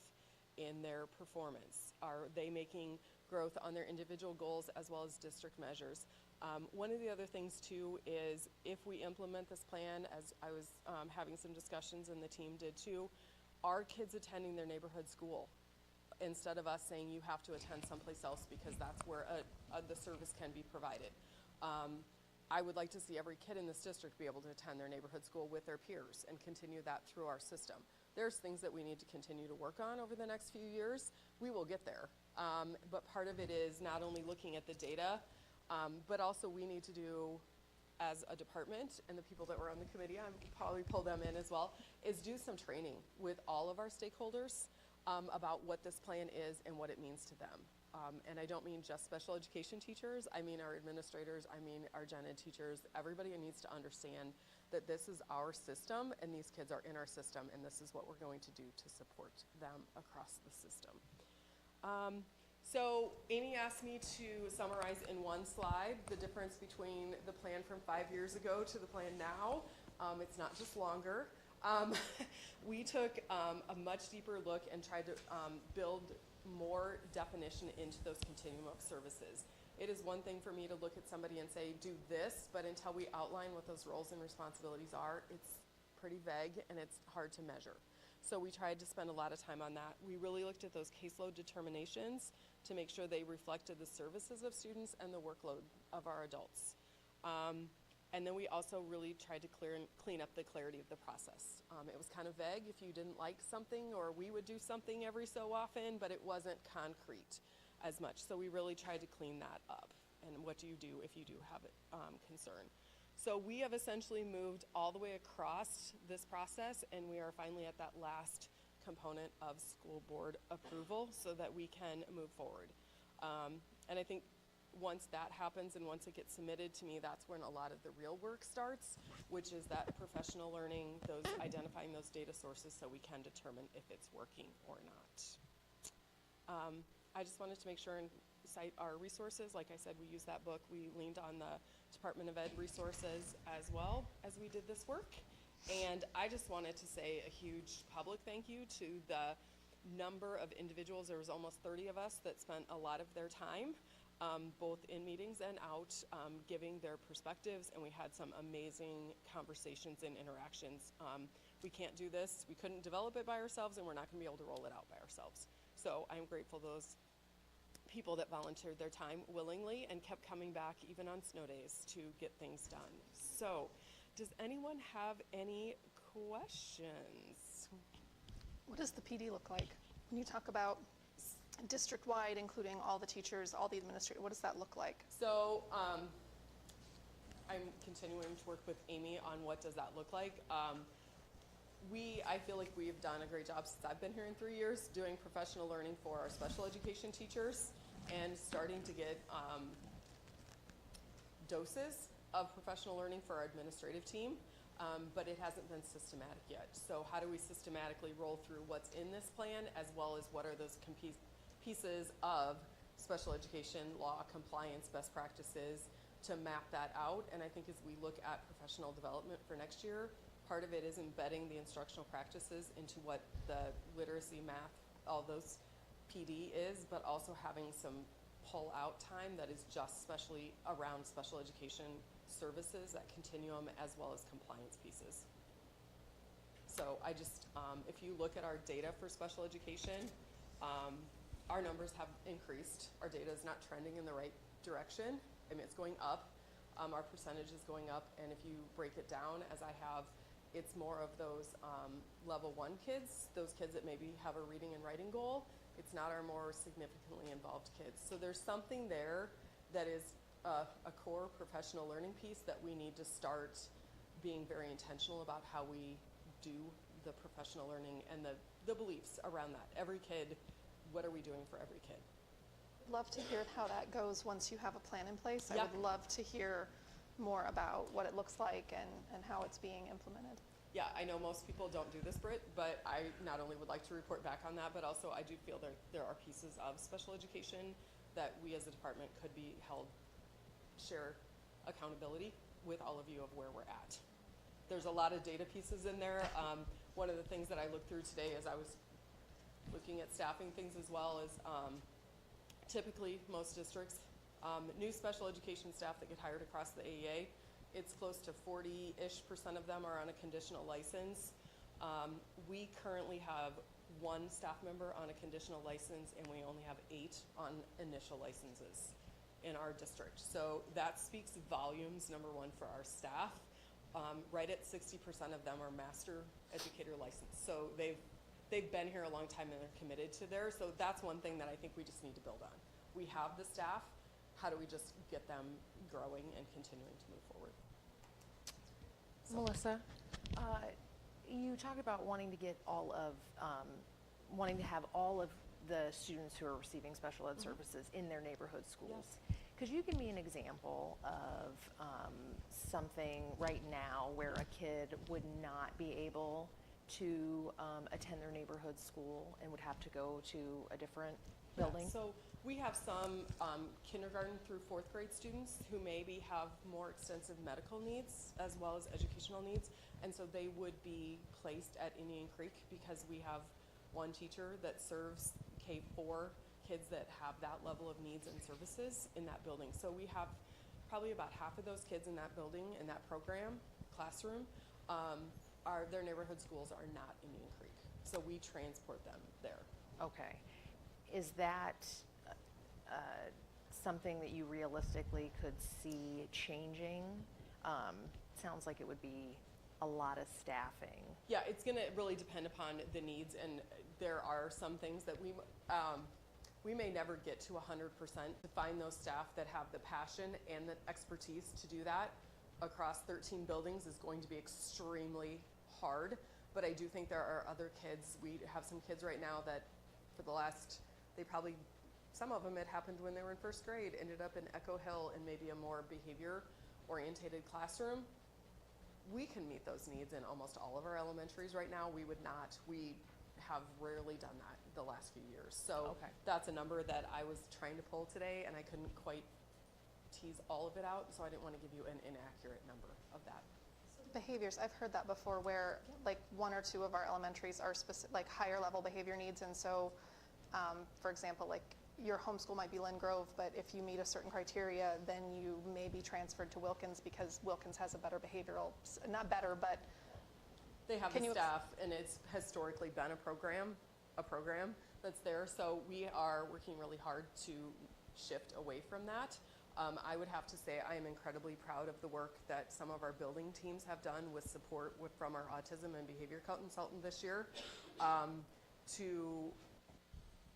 in their performance? Are they making growth on their individual goals as well as district measures? One of the other things too is, if we implement this plan, as I was having some discussions and the team did too, are kids attending their neighborhood school? Instead of us saying you have to attend someplace else because that's where the service can be provided. I would like to see every kid in this district be able to attend their neighborhood school with their peers and continue that through our system. There's things that we need to continue to work on over the next few years. We will get there. But part of it is not only looking at the data, but also we need to do, as a department, and the people that were on the committee, I'll probably pull them in as well, is do some training with all of our stakeholders about what this plan is and what it means to them. And I don't mean just special education teachers, I mean our administrators, I mean our gen ed teachers. Everybody needs to understand that this is our system and these kids are in our system, and this is what we're going to do to support them across the system. So Amy asked me to summarize in one slide the difference between the plan from 5 years ago to the plan now. It's not just longer. We took a much deeper look and tried to build more definition into those continuum of services. It is one thing for me to look at somebody and say, do this, but until we outline what those roles and responsibilities are, it's pretty vague and it's hard to measure. So we tried to spend a lot of time on that. We really looked at those caseload determinations to make sure they reflected the services of students and the workload of our adults. And then we also really tried to clean up the clarity of the process. It was kind of vague if you didn't like something, or we would do something every so often, but it wasn't concrete as much. So we really tried to clean that up. And what do you do if you do have a concern? So we have essentially moved all the way across this process, and we are finally at that last component of school board approval so that we can move forward. And I think once that happens and once it gets submitted to me, that's when a lot of the real work starts, which is that professional learning, those identifying those data sources so we can determine if it's working or not. I just wanted to make sure and cite our resources. Like I said, we used that book. We leaned on the Department of Ed resources as well as we did this work. And I just wanted to say a huge public thank you to the number of individuals. There was almost 30 of us that spent a lot of their time, both in meetings and out, giving their perspectives, and we had some amazing conversations and interactions. We can't do this, we couldn't develop it by ourselves, and we're not gonna be able to roll it out by ourselves. So I'm grateful to those people that volunteered their time willingly and kept coming back even on snow days to get things done. So, does anyone have any questions? What does the PD look like? When you talk about district-wide, including all the teachers, all the administrators, what does that look like? So I'm continuing to work with Amy on what does that look like. I feel like we've done a great job since I've been here in 3 years doing professional learning for our special education teachers and starting to get doses of professional learning for our administrative team, but it hasn't been systematic yet. So how do we systematically roll through what's in this plan as well as what are those pieces of special education law compliance best practices to map that out? And I think as we look at professional development for next year, part of it is embedding the instructional practices into what the literacy, math, all those PD is, but also having some pull out time that is just especially around special education services, that continuum, as well as compliance pieces. So I just, if you look at our data for special education, our numbers have increased. Our data is not trending in the right direction. I mean, it's going up. Our percentage is going up, and if you break it down, as I have, it's more of those level 1 kids, those kids that maybe have a reading and writing goal. It's not our more significantly involved kids. So there's something there that is a core professional learning piece that we need to start being very intentional about how we do the professional learning and the beliefs around that. Every kid, what are we doing for every kid? Love to hear how that goes once you have a plan in place. I Yeah. would love to hear more about what it looks like and how it's being implemented. Yeah, I know most people don't do this, Britt, but I not only would like to report back on that, but also I do feel there are pieces of special education that we as a department could be held, share accountability with all of you of where we're at. There's a lot of data pieces in there. One of the things that I looked through today as I was looking at staffing things as well is typically most districts, new special education staff that get hired across the AEA, it's close to 40-ish% of them are on a conditional license. We currently have 1 staff member on a conditional license, and we only have 8 on initial licenses in our district. So that speaks volumes, number 1, for our staff. Right at 60% of them are master educator licensed. So they've been here a long time and they're committed to there. So that's one thing that I think we just need to build on. We have the staff. How do we just get them growing and continuing to move forward? So. Melissa, you talked about wanting to get wanting to have all of the students who are receiving special ed services in their neighborhood schools. Could you give me an example of something right now where a kid would not be able to attend their neighborhood school and would have to go to a different building? Yeah, so we have some kindergarten through 4th grade students who maybe have more extensive medical needs as well as educational needs, and so they would be placed at Indian Creek because we have 1 teacher that serves K-4 kids that have that level of needs and services in that building. So we have probably about half of those kids in that building, in that program, classroom, their neighborhood schools are not Indian Creek. So we transport them there. Okay. Is that something that you realistically could see changing? Sounds like it would be a lot of staffing. Yeah, it's going to really depend upon the needs, and there are some things that we may never get to 100%. To find those staff that have the passion and the expertise to do that across 13 buildings is going to be extremely hard, but I do think there are other kids. We have some kids right now that for the last, some of them, it happened when they were in 1st grade, ended up in Echo Hill in maybe a more behavior-orientated classroom. We can meet those needs in almost all of our elementaries right now. We would not. We have rarely done that the last few years. So that's a number that I was trying to pull today, and I couldn't quite tease all of it out, so I didn't want to give you an inaccurate number of that. Behaviors, I've heard that before, where like 1 or 2 of our elementaries are specific, like higher level behavior needs, and so for example, like your homeschool might be Lynn Grove, but if you meet a certain criteria, then you may be transferred to Wilkins because Wilkins has a better behavioral, not better, but they have the staff, and it's historically been a program that's there. So we are working really hard to shift away from that. I would have to say I am incredibly proud of the work that some of our building teams have done with support from our autism and behavior consultant this year to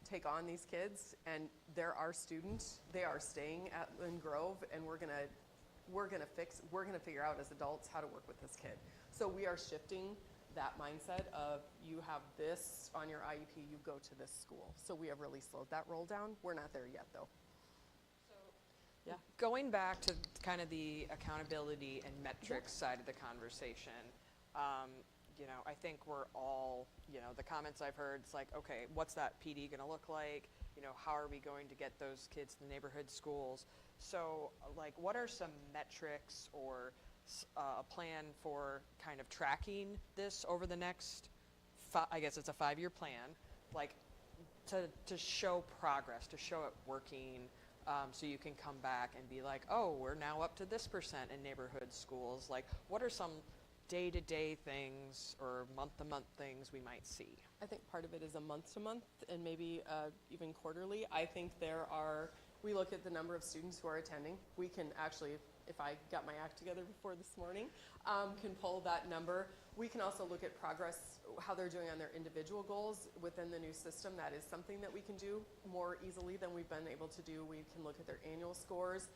take on these kids. And they're our students. They are staying at Lynn Grove, and we're gonna figure out as adults how to work with this kid. So we are shifting that mindset of you have this on your IEP, you go to this school. So we have really slowed that roll down. We're not there yet, though. Yeah. Going back to kind of the accountability and metrics side of the conversation, you know, I think we're all, you know, the comments I've heard, it's like, okay, what's that PD going to look like? You know, how are we going to get those kids to the neighborhood schools? So, like, what are some metrics or a plan for kind of tracking this over the next, I guess it's a 5-year plan, like, to show progress, to show it working, so you can come back and be like, oh, we're now up to this % in neighborhood schools. Like, what are some day-to-day things or month-to-month things we might see? I think part of it is a month-to-month and maybe even quarterly. I think we look at the number of students who are attending. We can actually, if I got my act together before this morning, can pull that number. We can also look at progress, how they're doing on their individual goals within the new system. That is something that we can do more easily than we've been able to do. We can look at their annual scores.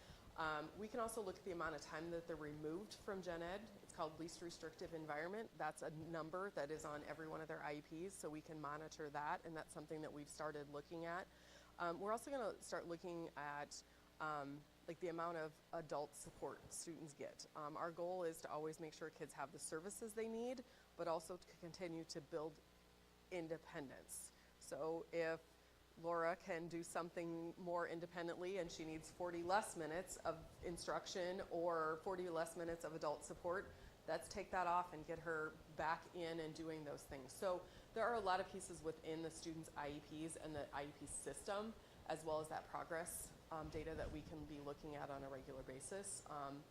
We can also look at the amount of time that they're removed from gen ed. It's called least restrictive environment. That's a number that is on every one of their IEPs, so we can monitor that, and that's something that we've started looking at. We're also going to start looking at like the amount of adult support students get. Our goal is to always make sure kids have the services they need, but also to continue to build independence. So if Laura can do something more independently and she needs 40 less minutes of instruction or 40 less minutes of adult support, let's take that off and get her back in and doing those things. So there are a lot of pieces within the students' IEPs and the IEP system, as well as that progress data that we can be looking at on a regular basis.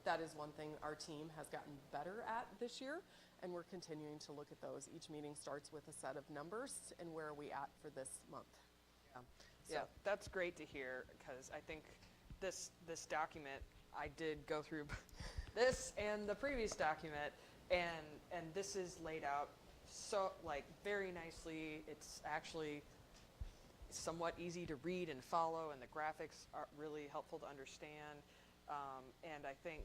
That is one thing our team has gotten better at this year, and we're continuing to look at those. Each meeting starts with a set of numbers and where are we at for this month. Yeah, that's great to hear, because I think this document, I did go through this and the previous document, and this is laid out so, like, very nicely. It's actually somewhat easy to read and follow, and the graphics are really helpful to understand. And I think,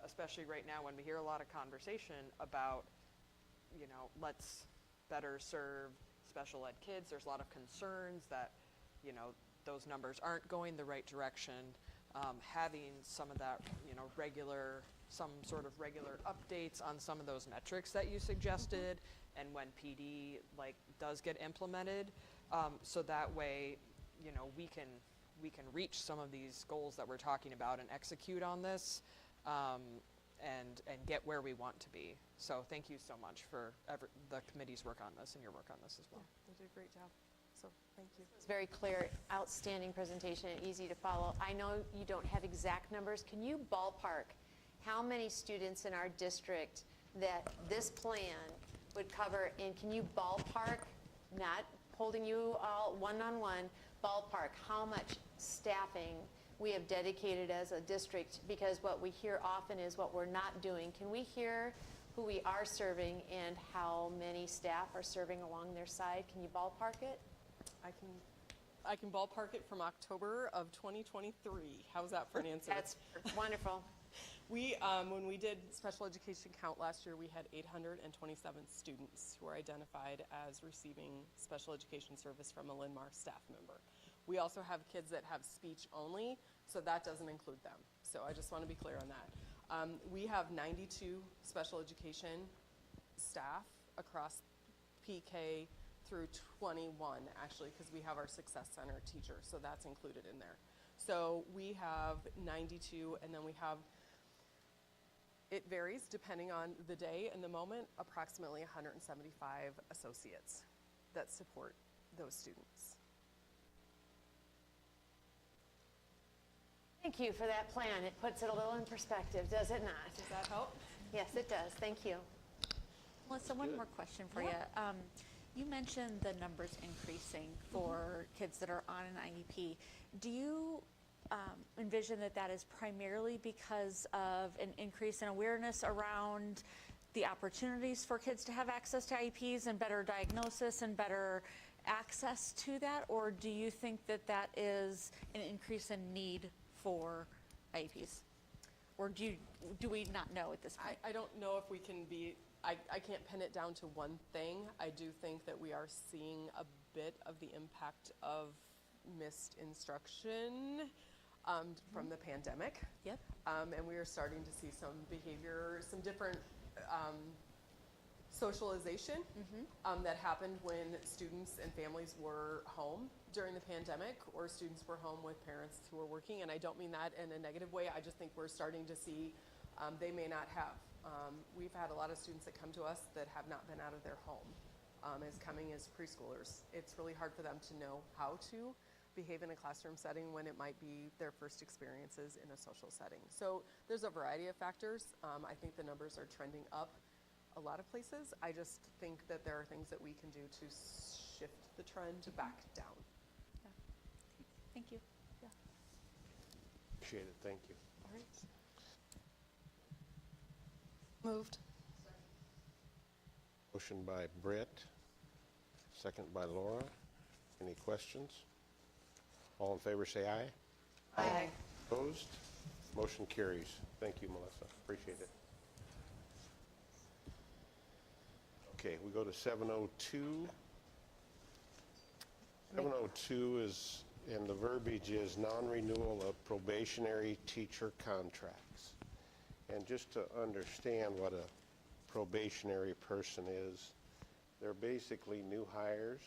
especially right now when we hear a lot of conversation about, you know, let's better serve special ed kids, there's a lot of concerns that, you know, those numbers aren't going the right direction. Having some of that, you know, some sort of regular updates on some of those metrics that you suggested, and when PD like does get implemented, so that way, you know, we can reach some of these goals that we're talking about and execute on this, and get where we want to be. So thank you so much for the committee's work on this and your work on this as well. They did a great job. So thank you. It's very clear, outstanding presentation, and easy to follow. I know you don't have exact numbers. Can you ballpark how many students in our district that this plan would cover? And can you ballpark, not holding you all one-on-one, ballpark how much staffing we have dedicated as a district? Because what we hear often is what we're not doing. Can we hear who we are serving and how many staff are serving along their side? Can you ballpark it? I can ballpark it from October of 2023. How's that for an answer? That's wonderful. We, when we did special education count last year, we had 827 students who were identified as receiving special education service from a Linn-Mar staff member. We also have kids that have speech only, so that doesn't include them. So I just want to be clear on that. We have 92 special education staff across PK through 21, actually, because we have our Success Center teacher, so that's included in there. So we have 92, and then we have, it varies depending on the day and the moment, approximately 175 associates that support those students. Thank you for that plan. It puts it a little in perspective, does it not? Does that help? Yes, it does. Thank you. Melissa, one more question for you. You mentioned the numbers increasing for kids that are on an IEP. Do you envision that that is primarily because of an increase in awareness around the opportunities for kids to have access to IEPs and better diagnosis and better access to that? Or do you think that that is an increase in need for IEPs? Or do we not know at this point? I don't know if we can be, I can't pin it down to one thing. I do think that we are seeing a bit of the impact of missed instruction from the pandemic. Yep. And we are starting to see some behavior, some different socialization that happened when students and families were home during the pandemic, or students were home with parents who were working. And I don't mean that in a negative way. I just think we're starting to see they may not have. We've had a lot of students that come to us that have not been out of their home as coming as preschoolers. It's really hard for them to know how to behave in a classroom setting when it might be their first experiences in a social setting. So there's a variety of factors. I think the numbers are trending up a lot of places. I just think that there are things that we can do to shift the trend back down. Yeah. Thank you. Yeah. Appreciate it, thank you. All right. Moved. Motion by Britt, second by Laura. Any questions? All in favor say aye. Aye. Opposed? Motion carries. Thank you, Melissa. Appreciate it. Okay, we go to 702. 702 is, and the verbiage is non-renewal of probationary teacher contracts. And just to understand what a probationary person is, they're basically new hires,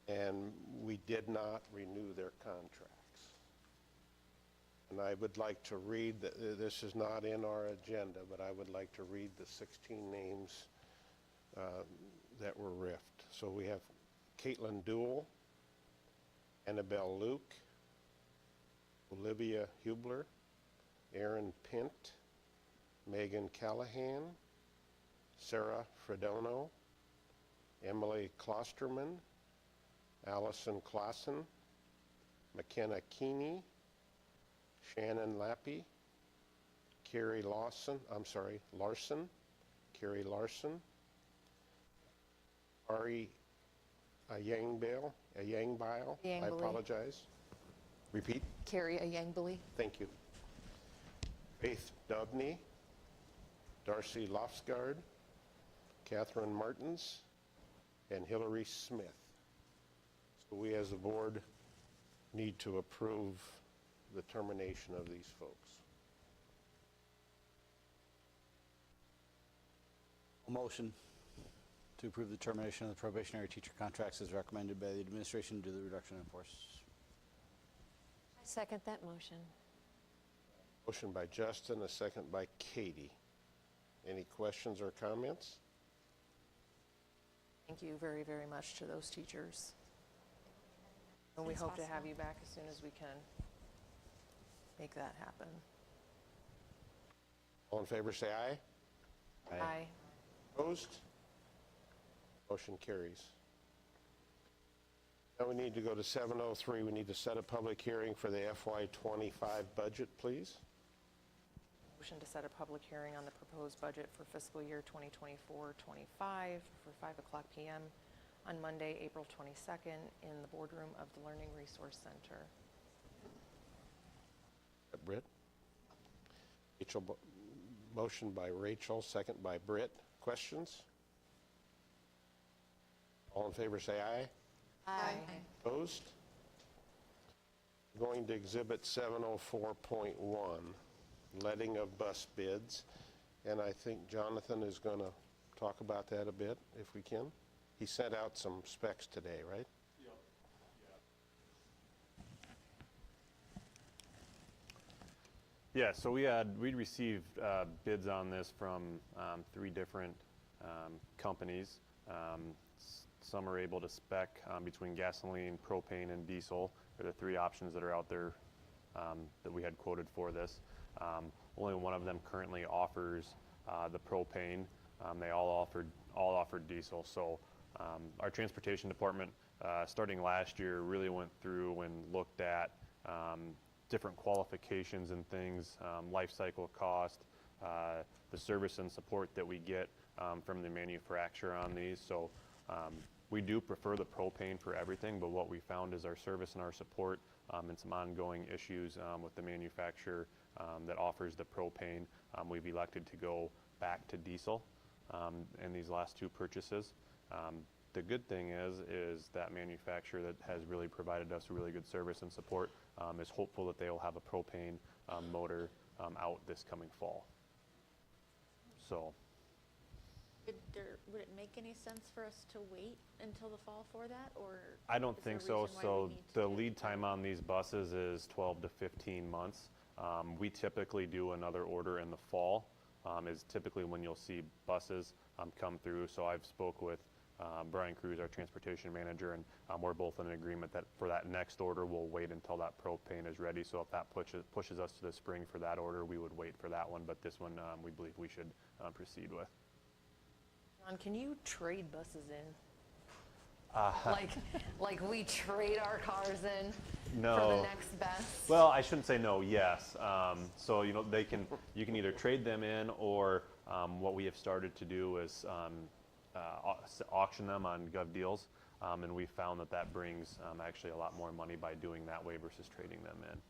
and we did not renew their contracts. And I would like to read, this is not in our agenda, but I would like to read the 16 names that were riffed. So we have Caitlin Duell, Annabelle Luke, Olivia Hubler, Aaron Pint, Megan Callahan, Sarah Fredono, Emily Klosterman, Allison Klassen, McKenna Keeney, Shannon Lappy, Carrie Larson, Carrie Larson, Ari Ayangbile, I Ayangbile. apologize. Repeat. Carrie Ayangbile. Thank you. Faith Dubney, Darcy Lofsgaard, Catherine Martins, and Hillary Smith. So we as a board need to approve the termination of these folks. A motion to approve the termination of the probationary teacher contracts as recommended by the administration due to the reduction in force. I second that motion. Motion by Justin, a second by Katie. Any questions or comments? Thank you very, very much to those teachers. And we hope to have you back as soon as we can make that happen. All in favor say aye. Aye. Opposed? Motion carries. Now we need to go to 703. We need to set a public hearing for the FY25 budget, please. Motion to set a public hearing on the proposed budget for fiscal year 2024-25 for 5 o'clock p.m. on Monday, April 22nd in the boardroom of the Learning Resource Center. Britt? Motion by Rachel, second by Britt. Questions? All in favor say aye. Aye. Opposed? Going to exhibit 704.1, letting of bus bids. And I think Jonathan is going to talk about that a bit, if we can. He sent out some specs today, right? Yeah, so we'd received bids on this from 3 different companies. Some are able to spec between gasoline, propane, and diesel. They're the 3 options that are out there that we had quoted for this. Only one of them currently offers the propane. They all offered diesel. So our transportation department, starting last year, really went through and looked at different qualifications and things, life cycle cost, the service and support that we get from the manufacturer on these. So we do prefer the propane for everything, but what we found is our service and our support and some ongoing issues with the manufacturer that offers the propane. We've elected to go back to diesel in these last two purchases. The good thing is that manufacturer that has really provided us a really good service and support is hopeful that they will have a propane motor out this coming fall. So. Would it make any sense for us to wait until the fall for that, or? I don't is there think a so. reason why we So need to the do it? lead time on these buses is 12 to 15 months. We typically do another order in the fall, is typically when you'll see buses come through. So I've spoke with Brian Cruz, our transportation manager, and we're both in agreement that for that next order, we'll wait until that propane is ready. So if that pushes us to the spring for that order, we would wait for that one. But this one, we believe we should proceed with. John, can you trade buses in? Like we trade our cars in for No. the next best? Well, I shouldn't say no, yes. So, you know, you can either trade them in, or what we have started to do is auction them on Gov Deals, and we found that brings actually a lot more money by doing that way versus trading them in.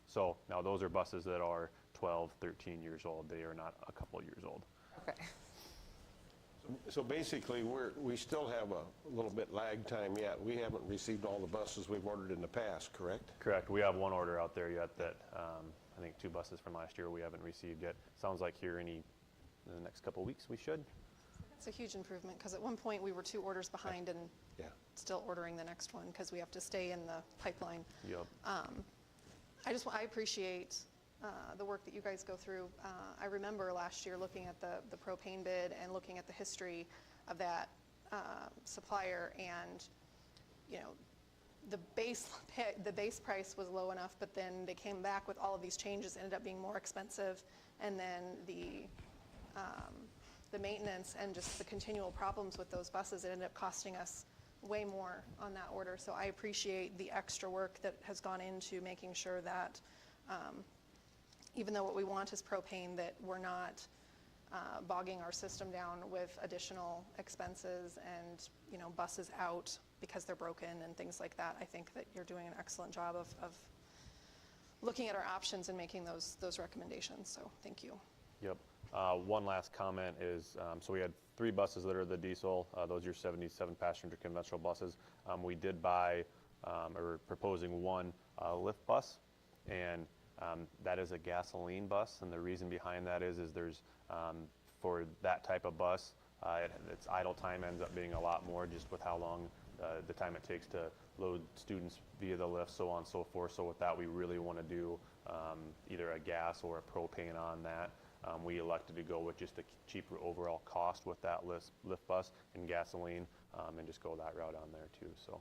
So now those are buses that are 12, 13 years old. They are not a couple years old. Okay. So basically, we still have a little bit lag time yet. We haven't received all the buses we've ordered in the past, correct? Correct. We have one order out there yet that I think 2 buses from last year we haven't received yet. Sounds like here in the next couple weeks we should. It's a huge improvement, because at one point we were 2 orders behind and Yeah. still ordering the next one, because we have to stay in the pipeline. Yep. I appreciate the work that you guys go through. I remember last year looking at the propane bid and looking at the history of that supplier, and you know, the base price was low enough, but then they came back with all of these changes, ended up being more expensive, and then the maintenance and just the continual problems with those buses, it ended up costing us way more on that order. So I appreciate the extra work that has gone into making sure that even though what we want is propane, that we're not bogging our system down with additional expenses and, you know, buses out because they're broken and things like that. I think that you're doing an excellent job of looking at our options and making those recommendations, so thank you. Yep. One last comment is, so we had 3 buses that are the diesel. Those are your 77 passenger conventional buses. We did buy, or proposing 1 lift bus, and that is a gasoline bus. And the reason behind that is there's, for that type of bus, its idle time ends up being a lot more, just with how long the time it takes to load students via the lift, so on and so forth. So with that, we really want to do either a gas or a propane on that. We elected to go with just a cheaper overall cost with that lift bus and gasoline, and just go that route on there too. So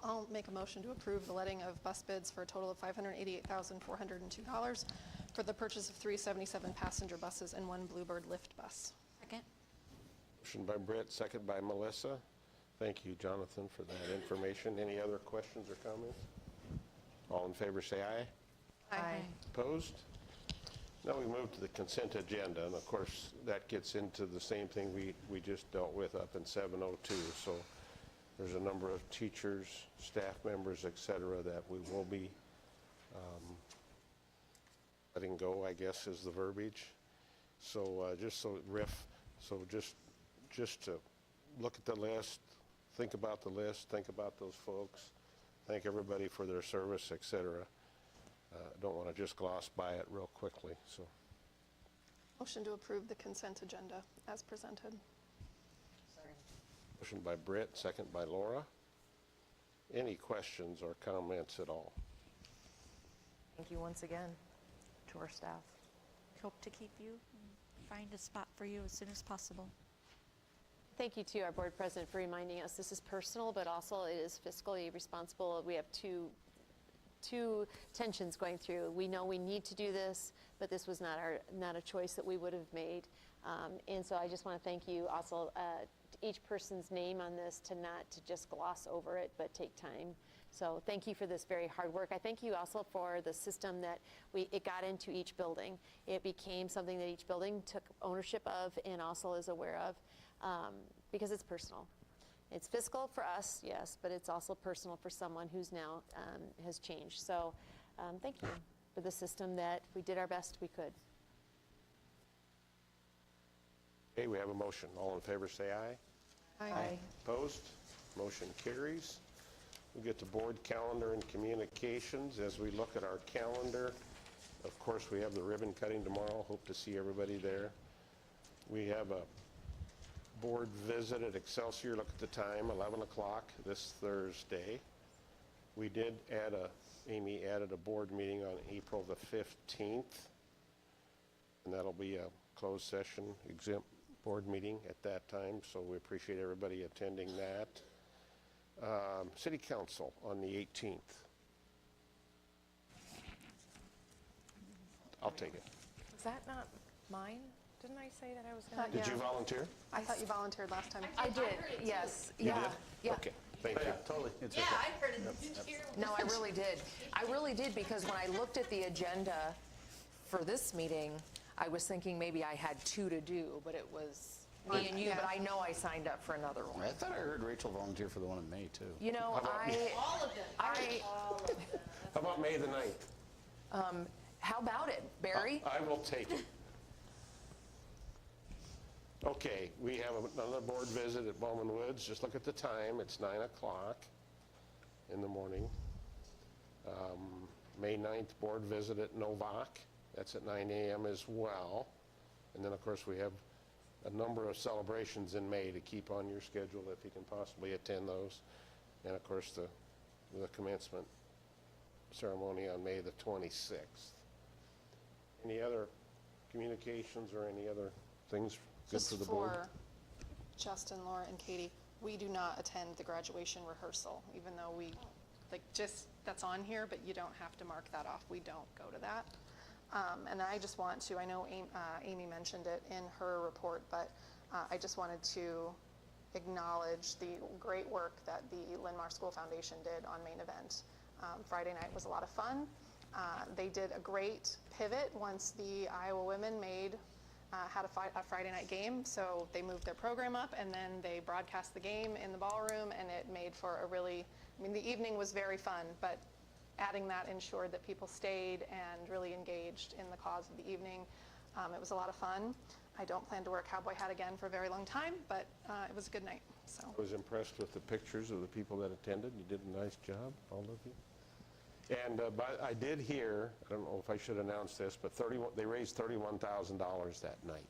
I'll make a motion to approve the letting of bus bids for a total of $588,402 for the purchase of 3 77-passenger buses and 1 Bluebird lift bus. Second? Motion by Brett, second by Melissa. Thank you, Jonathan, for that information. Any other questions or comments? All in favor say aye. Aye. Opposed? Now we move to the consent agenda, and of course, that gets into the same thing we just dealt with up in 702. So there's a number of teachers, staff members, et cetera, that we will be letting go, I guess is the verbiage. So just to look at the list, think about the list, think about those folks, thank everybody for their service, et cetera. Don't want to just gloss by it real quickly. So Motion to approve the consent agenda as presented. motion by Britt, second by Laura. Any questions or comments at all? Thank you once again to our staff. Hope to keep you and find a spot for you as soon as possible. Thank you to our board president for reminding us this is personal, but also it is fiscally responsible. We have two tensions going through. We know we need to do this, but this was not a choice that we would have made. And so I just want to thank you also, each person's name on this, to not to just gloss over it, but take time So thank you for this very hard work. I thank you also for the system that it got into each building. It became something that each building took ownership of and also is aware of, because it's personal. It's fiscal for us, yes, but it's also personal for someone who's now has changed. So thank you for the system that we did our best we could. Okay, we have a motion. All in favor, say aye. Aye. Opposed? Motion carries. We get to board calendar and communications. As we look at our calendar, of course, we have the ribbon cutting tomorrow. Hope to see everybody there. We have a board visit at Excelsior. Look at the time, 11 o'clock this Thursday. We did add Amy added a board meeting on April the 15th, and that'll be a closed session exempt board meeting at that time, so we appreciate everybody attending that. City Council on the 18th. I'll take it. Is that not mine? Didn't I say that I was going to? Did you volunteer? I thought you volunteered last time. I did, yes, You yeah, did? yeah. Okay, thank you. Totally. It's okay. I heard it. No, I really did. I really did, because when I looked at the agenda for this meeting, I was thinking maybe I had two to do, but it was me and you, but I know I signed up for another one. I thought I heard Rachel volunteer for the one in May, too. You know, All of them. All of them. How about May the 9th? how about it, Barry? I will take it. Okay, we have another board visit at Bowman Woods. Just look at the time. It's 9 o'clock in the morning. May 9th, board visit at Novak. That's at 9 a.m. as well. And then, of course, we have a number of celebrations in May to keep on your schedule if you can possibly attend those. And, of course, the commencement ceremony on May the 26th. Any other communications or any other things good Just for the board? for Justin, Laura, and Katie, we do not attend the graduation rehearsal, even though we, that's on here, but you don't have to mark that off. We don't go to that. And I just want to, I know Amy mentioned it in her report, but I just wanted to acknowledge the great work that the Linn-Mar School Foundation did on main event. Friday night was a lot of fun. They did a great pivot once the Iowa women had a Friday night game, so they moved their program up and then they broadcast the game in the ballroom, and it made for a really, the evening was very fun, but adding that ensured that people stayed and really engaged in the cause of the evening. It was a lot of fun. I don't plan to wear a cowboy hat again for a very long time, but it was a good night. So I was impressed with the pictures of the people that attended. You did a nice job, all of you. And but I did hear, I don't know if I should announce this, but they raised $31,000 that night.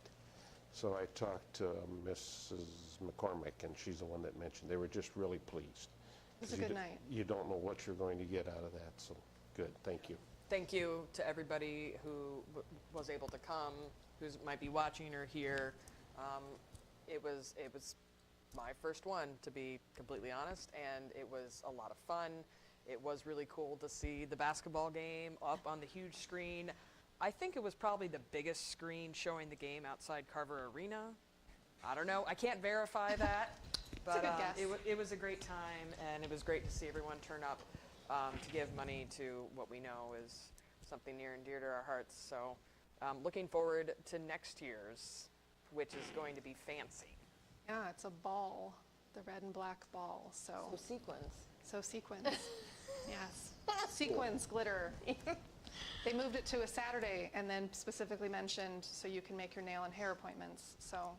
So I talked to Mrs. McCormick, and she's the one that mentioned they were just really pleased. it was a good night. You don't know what you're going to get out of that, so good, thank you. Thank you to everybody who was able to come, who might be watching or here. It was my first one, to be completely honest, and it was a lot of fun. It was really cool to see the basketball game up on the huge screen. I think it was probably the biggest screen showing the game outside Carver Arena. I don't know. I can't verify that. But good guess. it was a great time, and it was great to see everyone turn up to give money to what we know is something near and dear to our hearts. So looking forward to next year's, which is going to be fancy. Yeah, it's a ball, the red and black ball. So Sequins. sequins. Yes. Sequins, glitter. They moved it to a Saturday and then specifically mentioned so you can make your nail and hair appointments. So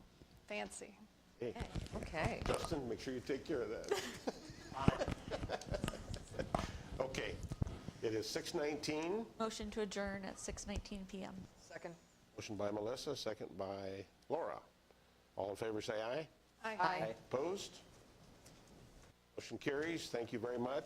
fancy. Hey, Okay. Justin, make sure you take care of that. Okay, it is 6:19. Motion to adjourn at 6:19 PM. Second. Motion by Melissa, second by Laura. All in favor, say aye. Aye. Aye. Opposed? Motion carries. Thank you very much.